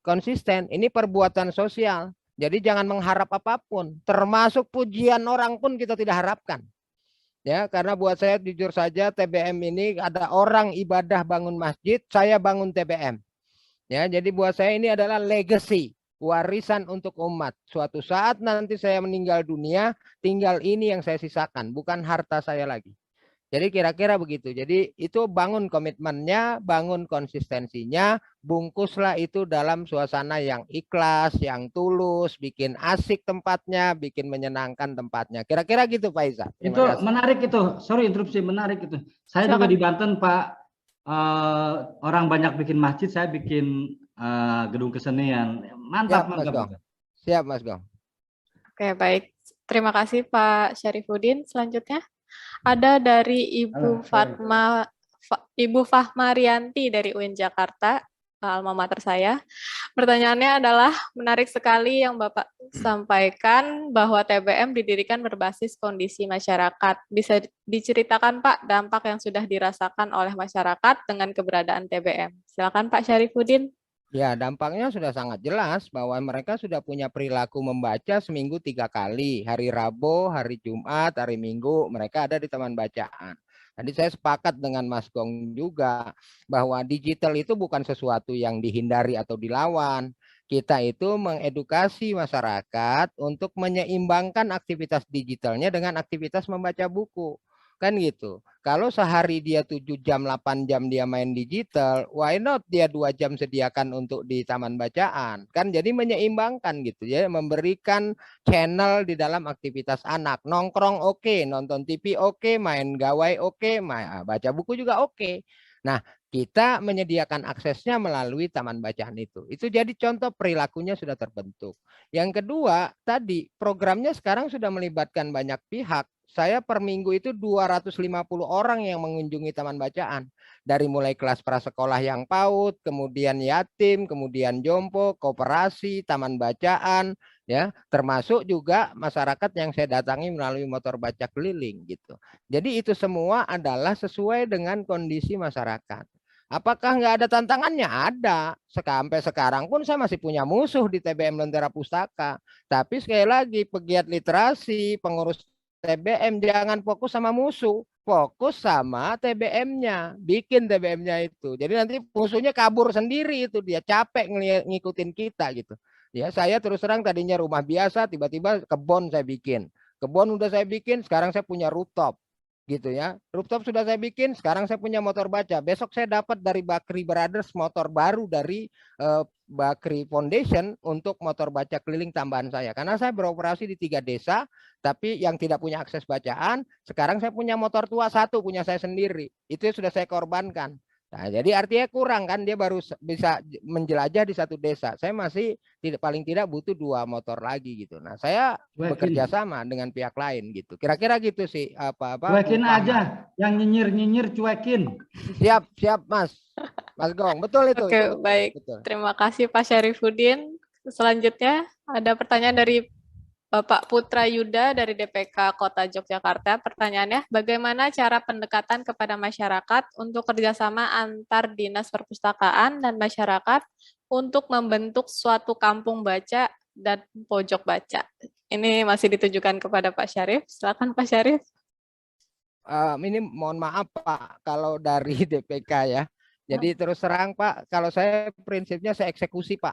[SPEAKER 2] Konsisten, ini perbuatan sosial. Jadi jangan mengharap apapun, termasuk pujian orang pun kita tidak harapkan. Ya, karena buat saya jujur saja TBM ini ada orang ibadah bangun masjid, saya bangun TBM. Ya, jadi buat saya ini adalah legacy, warisan untuk umat. Suatu saat nanti saya meninggal dunia, tinggal ini yang saya sisakan, bukan harta saya lagi. Jadi kira-kira begitu. Jadi itu bangun komitmennya, bangun konsistensinya, bungkuslah itu dalam suasana yang ikhlas, yang tulus, bikin asik tempatnya, bikin menyenangkan tempatnya. Kira-kira gitu Pak Iza.
[SPEAKER 3] Itu menarik itu. Sorry interupsi, menarik itu. Saya juga di Banten Pak, orang banyak bikin masjid, saya bikin gedung kesenian. Mantap, mantap.
[SPEAKER 2] Siap Mas Gong.
[SPEAKER 1] Oke, baik. Terima kasih Pak Syarifuddin. Selanjutnya ada dari Ibu Fahmarianti dari UIN Jakarta, alma mater saya. Pertanyaannya adalah menarik sekali yang Bapak sampaikan bahwa TBM didirikan berbasis kondisi masyarakat. Bisa diceritakan Pak dampak yang sudah dirasakan oleh masyarakat dengan keberadaan TBM. Silakan Pak Syarifuddin.
[SPEAKER 2] Ya, dampaknya sudah sangat jelas bahwa mereka sudah punya perilaku membaca seminggu 3 kali. Hari Rabu, hari Jumat, hari Minggu, mereka ada di taman bacaan. Tadi saya sepakat dengan Mas Gong juga bahwa digital itu bukan sesuatu yang dihindari atau dilawan. Kita itu mengedukasi masyarakat untuk menyeimbangkan aktivitas digitalnya dengan aktivitas membaca buku. Kan gitu. Kalau sehari dia 7 jam, 8 jam dia main digital, why not dia 2 jam sediakan untuk di taman bacaan. Kan jadi menyeimbangkan gitu ya, memberikan channel di dalam aktivitas anak. Nongkrong oke, nonton TV oke, main gawai oke, baca buku juga oke. Nah, kita menyediakan aksesnya melalui taman bacaan itu. Itu jadi contoh perilakunya sudah terbentuk. Yang kedua, tadi programnya sekarang sudah melibatkan banyak pihak. Saya per minggu itu 250 orang yang mengunjungi taman bacaan. Dari mulai kelas prasekolah yang PAUD, kemudian yatim, kemudian jompo, koperasi, taman bacaan, ya, termasuk juga masyarakat yang saya datangi melalui motor baca keliling gitu. Jadi itu semua adalah sesuai dengan kondisi masyarakat. Apakah nggak ada tantangannya? Ada. Sampai sekarang pun saya masih punya musuh di TBM Lentera Pustaka. Tapi sekali lagi, pegiat literasi, pengurus TBM, jangan fokus sama musuh. Fokus sama TBM-nya. Bikin TBM-nya itu. Jadi nanti musuhnya kabur sendiri itu. Dia capek ngikutin kita gitu. Ya, saya terus terang tadinya rumah biasa, tiba-tiba kebun saya bikin. Kebun udah saya bikin, sekarang saya punya rooftop gitu ya. Rooftop sudah saya bikin, sekarang saya punya motor baca. Besok saya dapat dari Bakri Brothers motor baru dari Bakri Foundation untuk motor baca keliling tambahan saya. Karena saya beroperasi di 3 desa, tapi yang tidak punya akses bacaan, sekarang saya punya motor tua 1, punya saya sendiri. Itu sudah saya korbankan. Nah, jadi artinya kurang kan, dia baru bisa menjelajah di 1 desa. Saya masih paling tidak butuh 2 motor lagi gitu. Nah, saya bekerja sama dengan pihak lain gitu. Kira-kira gitu sih
[SPEAKER 3] cuekin aja, yang nyinyir cuekin.
[SPEAKER 2] Siap Mas Gong, betul itu.
[SPEAKER 1] Oke, baik.
[SPEAKER 2] Betul.
[SPEAKER 1] Terima kasih Pak Syarifuddin. Selanjutnya ada pertanyaan dari Bapak Putra Yuda dari DPK Kota Yogyakarta. Pertanyaannya, bagaimana cara pendekatan kepada masyarakat untuk kerjasama antar dinas perpustakaan dan masyarakat untuk membentuk suatu kampung baca dan pojok baca? Ini masih ditujukan kepada Pak Syarif. Silakan Pak Syarif.
[SPEAKER 2] Ini mohon maaf Pak, kalau dari DPK ya. Jadi terus terang Pak, kalau saya prinsipnya saya eksekusi Pak.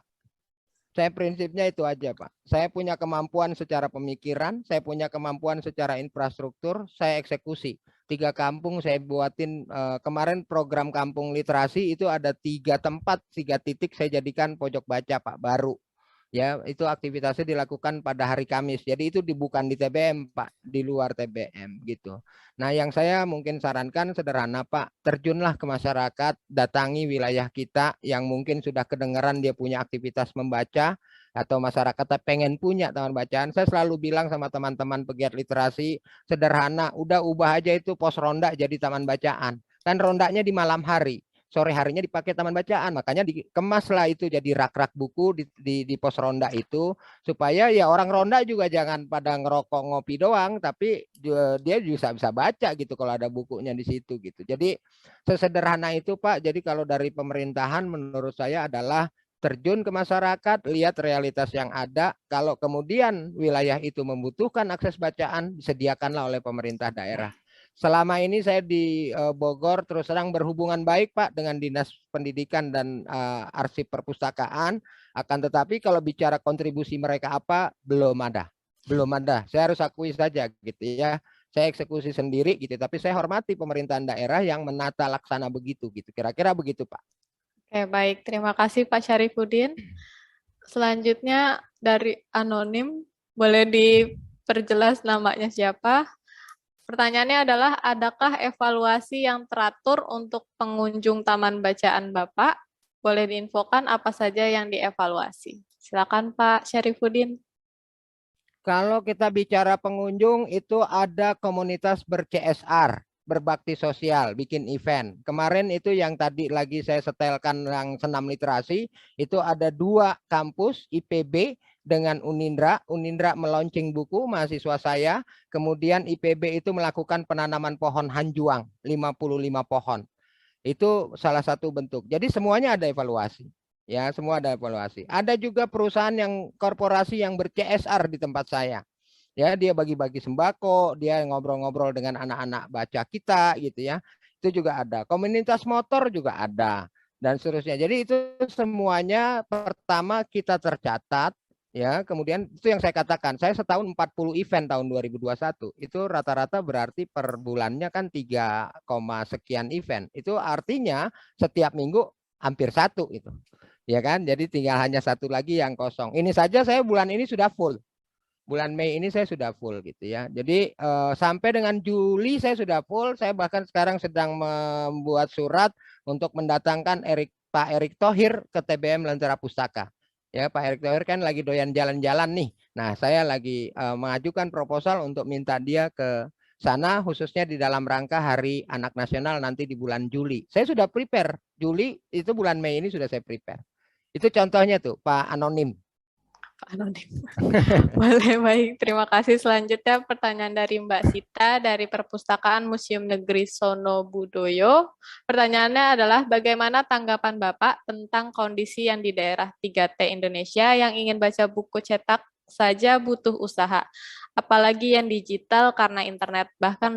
[SPEAKER 2] Saya prinsipnya itu aja Pak. Saya punya kemampuan secara pemikiran, saya punya kemampuan secara infrastruktur, saya eksekusi. 3 kampung saya buatin, kemarin program kampung literasi itu ada 3 tempat, 3 titik saya jadikan pojok baca Pak, baru. Ya, itu aktivitasnya dilakukan pada hari Kamis. Jadi itu bukan di TBM Pak, di luar TBM gitu. Nah, yang saya mungkin sarankan sederhana Pak, terjunlah ke masyarakat, datangi wilayah kita yang mungkin sudah kedengaran dia punya aktivitas membaca, atau masyarakat pengen punya taman bacaan. Saya selalu bilang sama teman-teman pegiat literasi, sederhana, udah ubah aja itu pos ronda jadi taman bacaan. Kan rondanya di malam hari, sore harinya dipakai taman bacaan, makanya dikemaslah itu jadi rak-rak buku di pos ronda itu, supaya ya orang ronda juga jangan pada ngerokok ngopi doang, tapi dia juga bisa baca gitu kalau ada bukunya di situ gitu. Jadi sesederhana itu Pak. Jadi kalau dari pemerintahan menurut saya adalah terjun ke masyarakat, lihat realitas yang ada. Kalau kemudian wilayah itu membutuhkan akses bacaan, disediakanlah oleh pemerintah daerah. Selama ini saya di Bogor terus terang berhubungan baik Pak dengan Dinas Pendidikan dan Arsip Perpustakaan. Akan tetapi kalau bicara kontribusi mereka apa, belum ada. Belum ada. Saya harus akui saja gitu ya. Saya eksekusi sendiri gitu. Tapi saya hormati pemerintahan daerah yang menata laksana begitu gitu. Kira-kira begitu Pak.
[SPEAKER 1] Oke, baik. Terima kasih Pak Syarifuddin. Selanjutnya dari anonim, boleh diperjelas namanya siapa? Pertanyaannya adalah, adakah evaluasi yang teratur untuk pengunjung taman bacaan Bapak? Boleh diinfokan apa saja yang dievaluasi? Silakan Pak Syarifuddin.
[SPEAKER 2] Kalau kita bicara pengunjung, itu ada komunitas ber-CSR, berbakti sosial, bikin event. Kemarin itu yang tadi lagi saya setelkan yang senam literasi, itu ada 2 kampus, IPB dengan Unindra. Unindra meluncing buku mahasiswa saya, kemudian IPB itu melakukan penanaman pohon hanjuang, 55 pohon. Itu salah satu bentuk. Jadi semuanya ada evaluasi. Ya, semua ada evaluasi. Ada juga perusahaan yang korporasi yang ber-CSR di tempat saya. Ya, dia bagi-bagi sembako, dia ngobrol-ngobrol dengan anak-anak baca kita gitu ya. Itu juga ada. Komunitas motor juga ada dan seterusnya. Jadi itu semuanya pertama kita tercatat ya. Kemudian itu yang saya katakan, saya setahun 40 event tahun 2021. Itu rata-rata berarti per bulannya kan 3, sekian event. Itu artinya setiap minggu hampir 1 itu. Ya kan? Jadi tinggal hanya 1 lagi yang kosong. Ini saja saya bulan ini sudah full. Bulan Mei ini saya sudah full gitu ya. Jadi sampai dengan Juli saya sudah full. Saya bahkan sekarang sedang membuat surat untuk mendatangkan Pak Erick Thohir ke TBM Lentera Pustaka. Ya, Pak Erick Thohir kan lagi doyan jalan-jalan nih. Nah, saya lagi mengajukan proposal untuk minta dia ke sana, khususnya di dalam rangka Hari Anak Nasional nanti di bulan Juli. Saya sudah prepare. Juli itu bulan Mei ini sudah saya prepare. Itu contohnya tuh Pak Anonim.
[SPEAKER 1] Pak Anonim. Boleh, baik. Terima kasih. Selanjutnya pertanyaan dari Mbak Sita dari Perpustakaan Museum Negeri Sonobudoyo. Pertanyaannya adalah bagaimana tanggapan Bapak tentang kondisi yang di daerah 3T Indonesia yang ingin baca buku cetak saja butuh usaha, apalagi yang digital karena internet, bahkan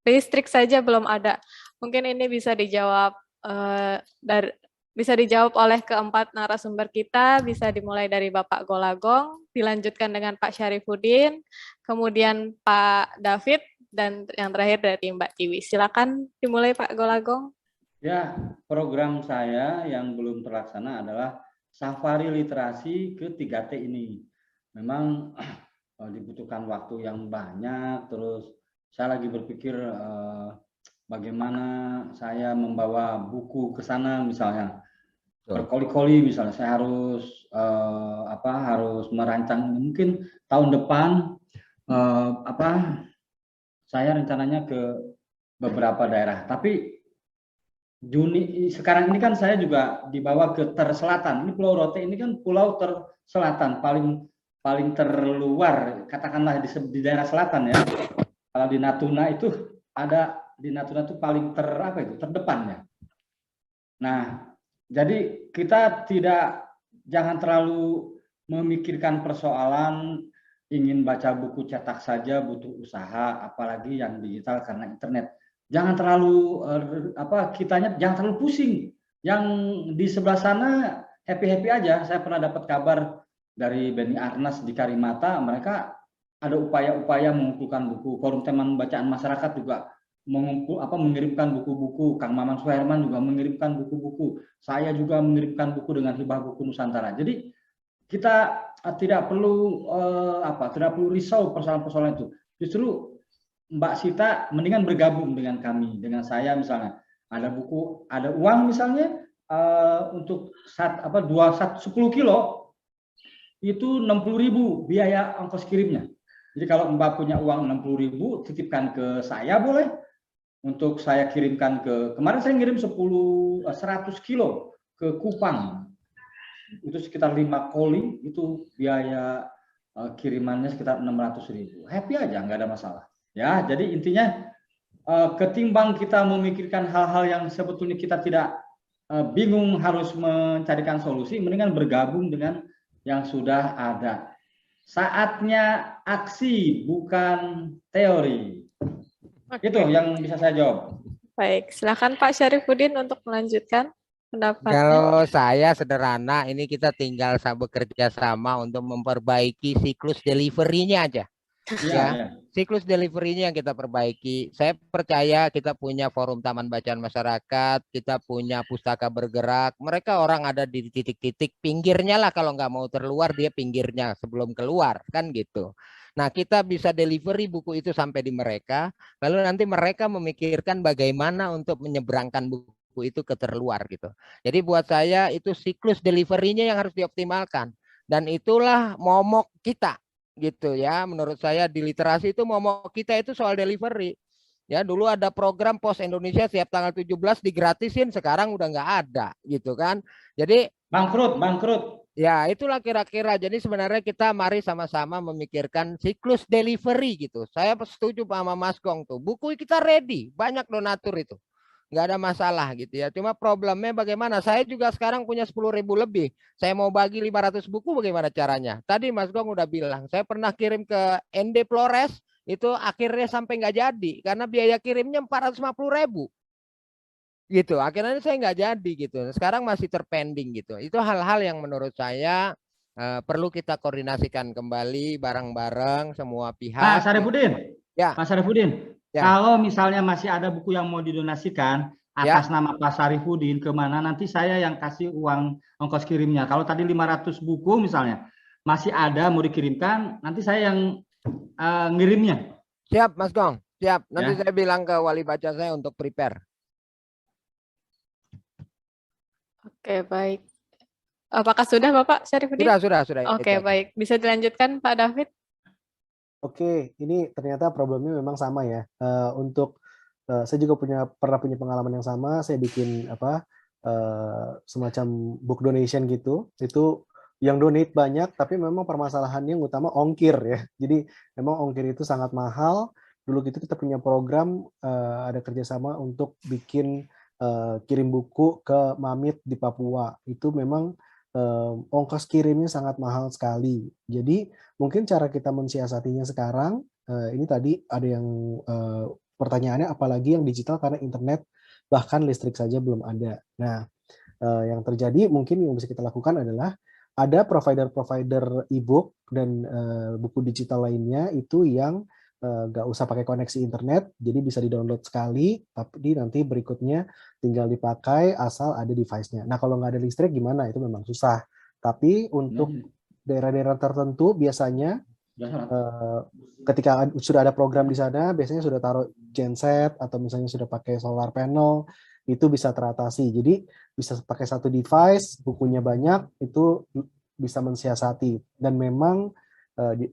[SPEAKER 1] listrik saja belum ada. Mungkin ini bisa dijawab bisa dijawab oleh keempat narasumber kita, bisa dimulai dari Bapak Golagong, dilanjutkan dengan Pak Syarifuddin, kemudian Pak David, dan yang terakhir dari Mbak Tiwi. Silakan dimulai Pak Golagong.
[SPEAKER 3] Ya, program saya yang belum terlaksana adalah safari literasi ke 3T ini. Memang dibutuhkan waktu yang banyak, terus saya lagi berpikir bagaimana saya membawa buku ke sana, misalnya berkoli-koli, misalnya saya harus harus merancang. Mungkin tahun depan saya rencananya ke beberapa daerah. Tapi sekarang ini kan saya juga dibawa ke terselatan. Ini Pulau Rote ini kan pulau terselatan, paling terluar, katakanlah di daerah selatan ya. Kalau di Natuna itu paling terdepannya. Nah, jadi kita jangan terlalu memikirkan persoalan ingin baca buku cetak saja butuh usaha, apalagi yang digital karena internet. Jangan terlalu jangan terlalu pusing. Yang di sebelah sana happy-happy aja. Saya pernah dapat kabar dari Beni Arnas di Karimata, mereka ada upaya-upaya mengumpulkan buku. Forum Teman Bacaan Masyarakat juga mengirimkan buku-buku. Kang Maman Suherman juga mengirimkan buku-buku. Saya juga mengirimkan buku dengan hibah buku Nusantara. Jadi kita tidak perlu risau persoalan-persoalan itu. Justru Mbak Sita mendingan bergabung dengan kami, dengan saya misalnya. Ada buku, ada uang misalnya untuk 10 kilo itu 60.000 biaya ongkos kirimnya. Jadi kalau Mbak punya uang 60.000, titipkan ke saya boleh. Untuk saya kirimkan kemarin saya ngirim 100 kilo ke Kupang. Itu sekitar 5 koli, itu biaya kirimannya sekitar 600.000. Happy aja, nggak ada masalah. Ya, jadi intinya ketimbang kita memikirkan hal-hal yang sebetulnya kita tidak bingung harus mencarikan solusi, mendingan bergabung dengan yang sudah ada. Saatnya aksi, bukan teori. Oke. Itu yang bisa saya jawab.
[SPEAKER 1] Baik, silakan Pak Syarifuddin untuk melanjutkan pendapatnya.
[SPEAKER 2] Kalau saya sederhana, ini kita tinggal bekerja sama untuk memperbaiki siklus delivery-nya aja. Ya, siklus delivery-nya yang kita perbaiki. Saya percaya kita punya forum Taman Bacaan Masyarakat, kita punya pustaka bergerak. Mereka orang ada di titik-titik pinggirnya lah, kalau nggak mau terluar dia pinggirnya sebelum keluar, kan gitu. Nah, kita bisa delivery buku itu sampai di mereka, lalu nanti mereka memikirkan bagaimana untuk menyeberangkan buku itu ke terluar gitu. Jadi buat saya itu siklus delivery-nya yang harus dioptimalkan. Dan itulah momok kita. Gitu ya, menurut saya di literasi itu momok kita itu soal delivery. Ya, dulu ada program Pos Indonesia setiap tanggal 17 digratisin, sekarang udah nggak ada gitu kan. Jadi
[SPEAKER 3] bangkrut.
[SPEAKER 2] Ya, itulah kira-kira. Jadi sebenarnya kita mari sama-sama memikirkan siklus delivery gitu. Saya setuju sama Mas Gong tuh. Buku kita ready, banyak donatur itu. Nggak ada masalah gitu ya. Cuma problemnya bagaimana? Saya juga sekarang punya 10.000 lebih. Saya mau bagi 500 buku bagaimana caranya? Tadi Mas Gong udah bilang, saya pernah kirim ke ND Flores, itu akhirnya sampai nggak jadi. Karena biaya kirimnya 450.000. Gitu, akhirnya saya nggak jadi gitu. Sekarang masih terpending gitu. Itu hal-hal yang menurut saya perlu kita koordinasikan kembali bareng-bareng semua pihak.
[SPEAKER 3] Pak Syarifuddin.
[SPEAKER 2] Ya.
[SPEAKER 3] Pak Syarifuddin. Ya. Kalau misalnya masih ada buku yang mau didonasikan atas nama Pak Syarifuddin kemana, nanti saya yang kasih uang ongkos kirimnya. Kalau tadi 500 buku misalnya masih ada mau dikirimkan, nanti saya yang ngirimnya.
[SPEAKER 2] Siap Mas Gong, siap. Nanti saya bilang ke wali baca saya untuk prepare.
[SPEAKER 1] Oke, baik. Apakah sudah Bapak Syarifuddin?
[SPEAKER 2] Sudah.
[SPEAKER 1] Oke, baik. Bisa dilanjutkan Pak David?
[SPEAKER 4] Oke, ini ternyata problemnya memang sama ya. Saya juga pernah punya pengalaman yang sama. Saya bikin semacam book donation gitu. Itu yang donate banyak, tapi memang permasalahannya yang utama ongkir ya. Jadi memang ongkir itu sangat mahal. Dulu gitu kita punya program, ada kerjasama untuk bikin kirim buku ke Mamit di Papua. Itu memang ongkos kirimnya sangat mahal sekali. Jadi mungkin cara kita mensiasatinya sekarang, ini tadi ada yang pertanyaannya apalagi yang digital karena internet bahkan listrik saja belum ada. Nah, yang terjadi mungkin yang bisa kita lakukan adalah ada provider-provider e-book dan buku digital lainnya itu yang nggak usah pakai koneksi internet, jadi bisa di-download sekali, tapi nanti berikutnya tinggal dipakai asal ada device-nya. Nah, kalau nggak ada listrik gimana? Itu memang susah. Tapi untuk daerah-daerah tertentu biasanya ketika sudah ada program di sana, biasanya sudah taruh genset atau misalnya sudah pakai solar panel, itu bisa teratasi. Jadi bisa pakai satu device, bukunya banyak, itu bisa mensiasati. Dan memang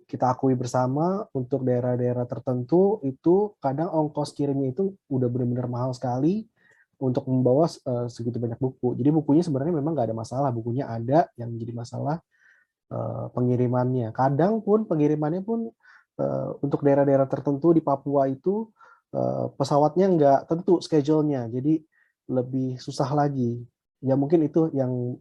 [SPEAKER 4] kita akui bersama untuk daerah-daerah tertentu itu kadang ongkos kirimnya itu udah benar-benar mahal sekali untuk membawa segitu banyak buku. Jadi bukunya sebenarnya memang nggak ada masalah, bukunya ada, yang jadi masalah pengirimannya. Kadang pun pengirimannya pun untuk daerah-daerah tertentu di Papua itu pesawatnya nggak tentu schedule-nya, jadi lebih susah lagi. Ya mungkin itu yang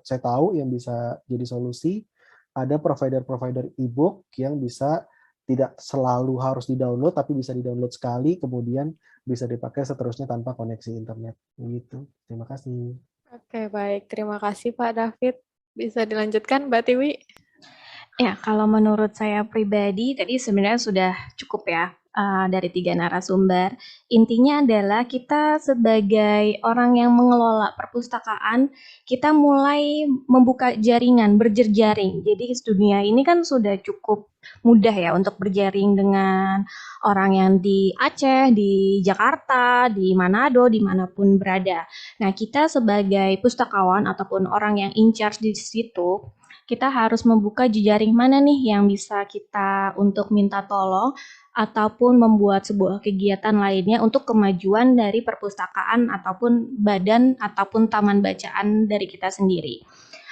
[SPEAKER 4] saya tahu yang bisa jadi solusi. Ada provider-provider e-book yang bisa tidak selalu harus di-download, tapi bisa di-download sekali, kemudian bisa dipakai seterusnya tanpa koneksi internet. Gitu. Terima kasih.
[SPEAKER 1] Oke, baik. Terima kasih Pak David. Bisa dilanjutkan Mbak Tiwi?
[SPEAKER 5] Ya, kalau menurut saya pribadi, tadi sebenarnya sudah cukup ya dari 3 narasumber. Intinya adalah kita sebagai orang yang mengelola perpustakaan, kita mulai membuka jaringan, berjejaring. Jadi dunia ini kan sudah cukup mudah ya untuk berjaring dengan orang yang di Aceh, di Jakarta, di Manado, dimanapun berada. Nah, kita sebagai pustakawan ataupun orang yang in charge di situ, kita harus membuka jejaring mana nih yang bisa kita untuk minta tolong ataupun membuat sebuah kegiatan lainnya untuk kemajuan dari perpustakaan ataupun badan ataupun taman bacaan dari kita sendiri.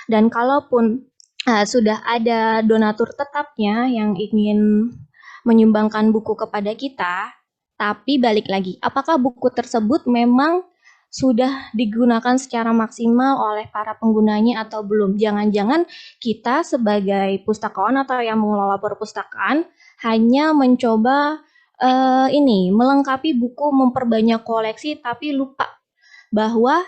[SPEAKER 5] Dan kalaupun sudah ada donatur tetapnya yang ingin menyumbangkan buku kepada kita, tapi balik lagi, apakah buku tersebut memang sudah digunakan secara maksimal oleh para penggunanya atau belum? Jangan-jangan kita sebagai pustakawan atau yang mengelola perpustakaan hanya mencoba melengkapi buku, memperbanyak koleksi, tapi lupa bahwa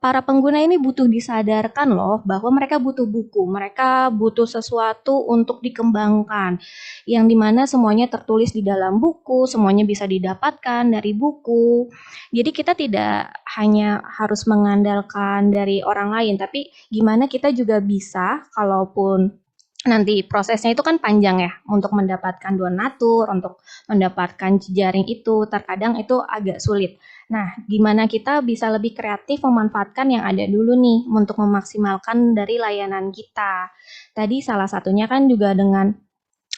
[SPEAKER 5] para pengguna ini butuh disadarkan loh bahwa mereka butuh buku, mereka butuh sesuatu untuk dikembangkan, yang dimana semuanya tertulis di dalam buku, semuanya bisa didapatkan dari buku. Jadi kita tidak hanya harus mengandalkan dari orang lain, tapi gimana kita juga bisa, kalaupun nanti prosesnya itu kan panjang ya, untuk mendapatkan donatur, untuk mendapatkan jejaring itu, terkadang itu agak sulit. Nah, gimana kita bisa lebih kreatif memanfaatkan yang ada dulu nih, untuk memaksimalkan dari layanan kita. Tadi salah satunya kan juga dengan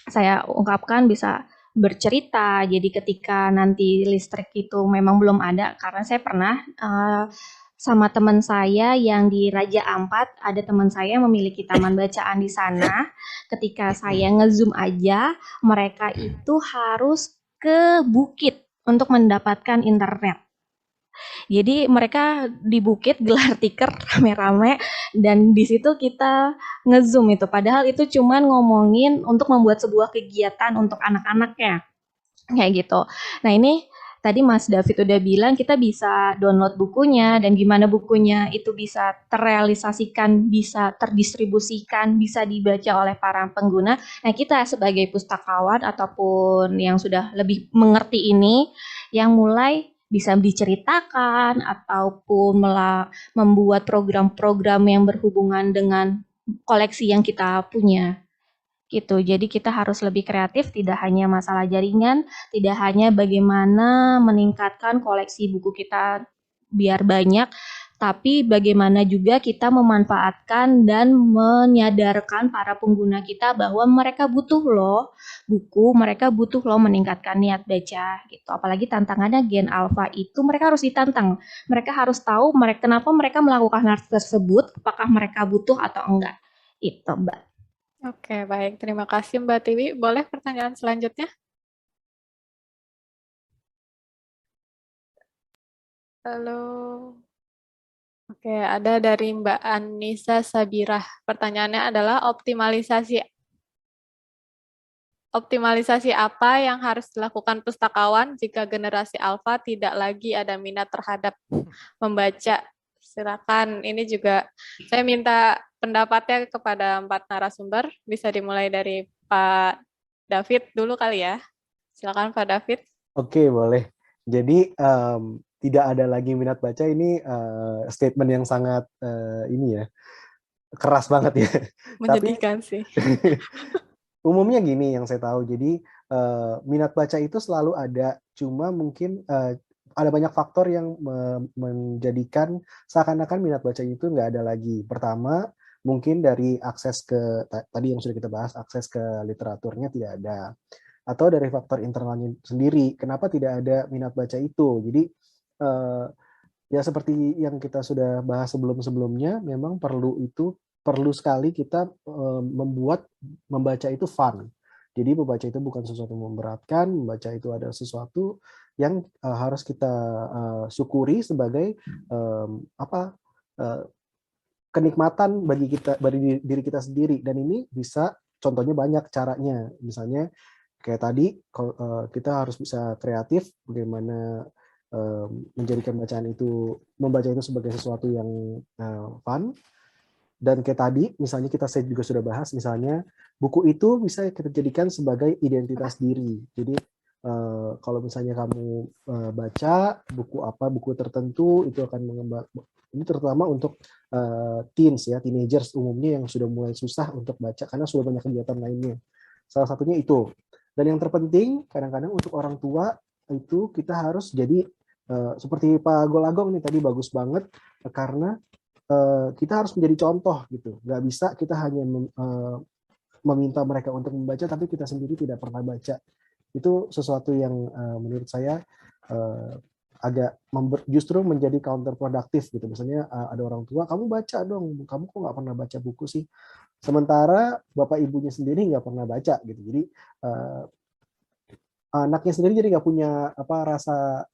[SPEAKER 5] saya ungkapkan bisa bercerita, jadi ketika nanti listrik itu memang belum ada, karena saya pernah sama teman saya yang di Raja Ampat, ada teman saya yang memiliki taman bacaan di sana. Ketika saya nge-zoom aja, mereka itu harus ke bukit untuk mendapatkan internet. Jadi mereka di bukit gelar tikar rame-rame dan di situ kita nge-zoom itu. Padahal itu cuman ngomongin untuk membuat sebuah kegiatan untuk anak-anaknya. Kayak gitu. Nah, ini tadi Mas David udah bilang kita bisa download bukunya dan gimana bukunya itu bisa terrealisasikan, bisa terdistribusikan, bisa dibaca oleh para pengguna. Nah, kita sebagai pustakawan ataupun yang sudah lebih mengerti ini, yang mulai bisa diceritakan ataupun membuat program-program yang berhubungan dengan koleksi yang kita punya. Gitu. Jadi kita harus lebih kreatif, tidak hanya masalah jaringan, tidak hanya bagaimana meningkatkan koleksi buku kita biar banyak, tapi bagaimana juga kita memanfaatkan dan menyadarkan para pengguna kita bahwa mereka butuh loh buku, mereka butuh loh meningkatkan niat baca gitu. Apalagi tantangannya Gen Alpha itu mereka harus ditantang. Mereka harus tahu kenapa mereka melakukan hal tersebut, apakah mereka butuh atau enggak. Itu, Mbak.
[SPEAKER 1] Oke, baik. Terima kasih Mbak Tiwi. Boleh pertanyaan selanjutnya? Halo. Oke, ada dari Mbak Anissa Sabirah. Pertanyaannya adalah optimalisasi apa yang harus dilakukan pustakawan jika generasi alfa tidak lagi ada minat terhadap membaca? Silakan, ini juga saya minta pendapatnya kepada 4 narasumber. Bisa dimulai dari Pak David dulu kali ya. Silakan Pak David.
[SPEAKER 4] Oke, boleh. Jadi tidak ada lagi minat baca ini statement yang sangat ini ya, keras banget ya.
[SPEAKER 1] Menyedihkan sih.
[SPEAKER 4] Umumnya gini yang saya tahu. Jadi minat baca itu selalu ada, cuma mungkin ada banyak faktor yang menjadikan seakan-akan minat baca itu nggak ada lagi. Pertama, mungkin dari akses ke tadi yang sudah kita bahas, akses ke literaturnya tidak ada. Atau dari faktor internalnya sendiri, kenapa tidak ada minat baca itu. Jadi ya seperti yang kita sudah bahas sebelum-sebelumnya, memang perlu sekali kita membaca itu fun. Jadi membaca itu bukan sesuatu yang memberatkan, membaca itu adalah sesuatu yang harus kita syukuri sebagai kenikmatan bagi diri kita sendiri. Dan ini bisa, contohnya banyak caranya. Misalnya kayak tadi kita harus bisa kreatif bagaimana menjadikan membaca itu sebagai sesuatu yang fun. Dan kayak tadi misalnya saya juga sudah bahas, misalnya buku itu bisa kita jadikan sebagai identitas diri. Jadi kalau misalnya kamu baca buku tertentu, itu akan mengembangkan. Ini terutama untuk teens ya, teenagers umumnya yang sudah mulai susah untuk baca karena sudah banyak kegiatan lainnya. Salah satunya itu. Dan yang terpenting kadang-kadang untuk orang tua itu kita harus jadi seperti Pak Golagong nih tadi, bagus banget karena kita harus menjadi contoh gitu. Nggak bisa kita hanya meminta mereka untuk membaca tapi kita sendiri tidak pernah baca. Itu sesuatu yang menurut saya agak justru menjadi counterproductive gitu. Misalnya ada orang tua, kamu baca dong, kamu kok nggak pernah baca buku sih? Sementara bapak ibunya sendiri nggak pernah baca gitu. Jadi anaknya sendiri jadi nggak punya rasa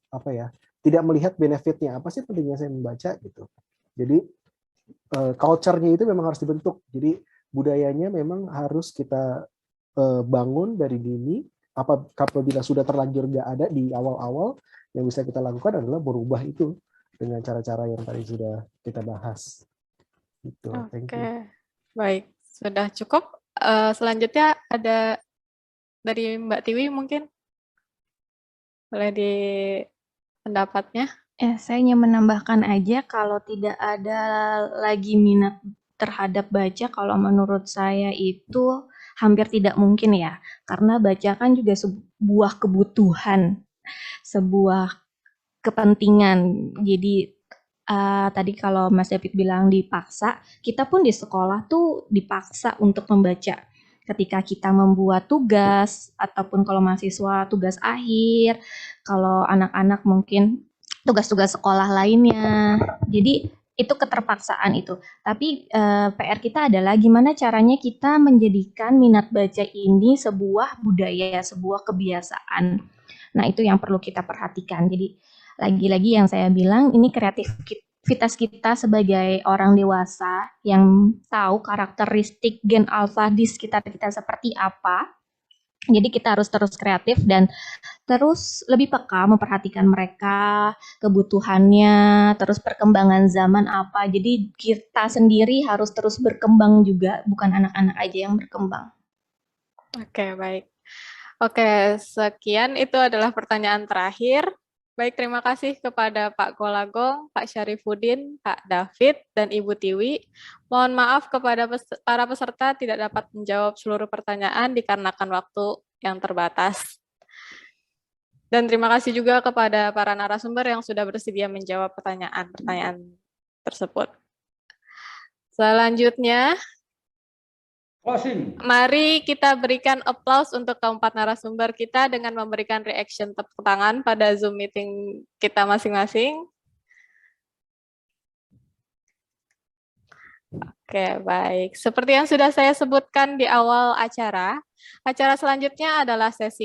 [SPEAKER 4] tidak melihat benefitnya, apa sih pentingnya saya membaca gitu. Jadi culture-nya itu memang harus dibentuk. Jadi budayanya memang harus kita bangun dari dini. Apabila sudah terlanjur nggak ada di awal-awal, yang bisa kita lakukan adalah berubah itu dengan cara-cara yang tadi sudah kita bahas. Gitu.
[SPEAKER 1] Oke, baik, sudah cukup. Selanjutnya ada dari Mbak Tiwi mungkin, boleh di pendapatnya.
[SPEAKER 5] Saya ingin menambahkan aja, kalau tidak ada lagi minat terhadap baca, kalau menurut saya itu hampir tidak mungkin ya, karena baca kan juga sebuah kebutuhan, sebuah kepentingan. Jadi tadi kalau Mas David bilang dipaksa, kita pun di sekolah tuh dipaksa untuk membaca. Ketika kita membuat tugas, ataupun kalau mahasiswa tugas akhir, kalau anak-anak mungkin tugas-tugas sekolah lainnya. Jadi itu keterpaksaan itu. Tapi PR kita adalah gimana caranya kita menjadikan minat baca ini sebuah budaya, sebuah kebiasaan. Nah, itu yang perlu kita perhatikan. Jadi lagi-lagi yang saya bilang, ini kreativitas kita sebagai orang dewasa yang tahu karakteristik gen alfa di sekitar kita seperti apa. Jadi kita harus terus kreatif dan terus lebih peka memperhatikan mereka, kebutuhannya, terus perkembangan zaman apa. Jadi kita sendiri harus terus berkembang juga, bukan anak-anak aja yang berkembang.
[SPEAKER 1] Oke, baik. Oke, sekian itu adalah pertanyaan terakhir. Baik, terima kasih kepada Pak Golagong, Pak Syarifuddin, Pak David, dan Ibu Tiwi. Mohon maaf kepada para peserta tidak dapat menjawab seluruh pertanyaan dikarenakan waktu yang terbatas. Dan terima kasih juga kepada para narasumber yang sudah bersedia menjawab pertanyaan-pertanyaan tersebut. Selanjutnya,
[SPEAKER 3] Closing.
[SPEAKER 1] mari kita berikan applause untuk keempat narasumber kita dengan memberikan reaction tepuk tangan pada Zoom meeting kita masing-masing. Oke, baik. Seperti yang sudah saya sebutkan di awal acara selanjutnya adalah sesi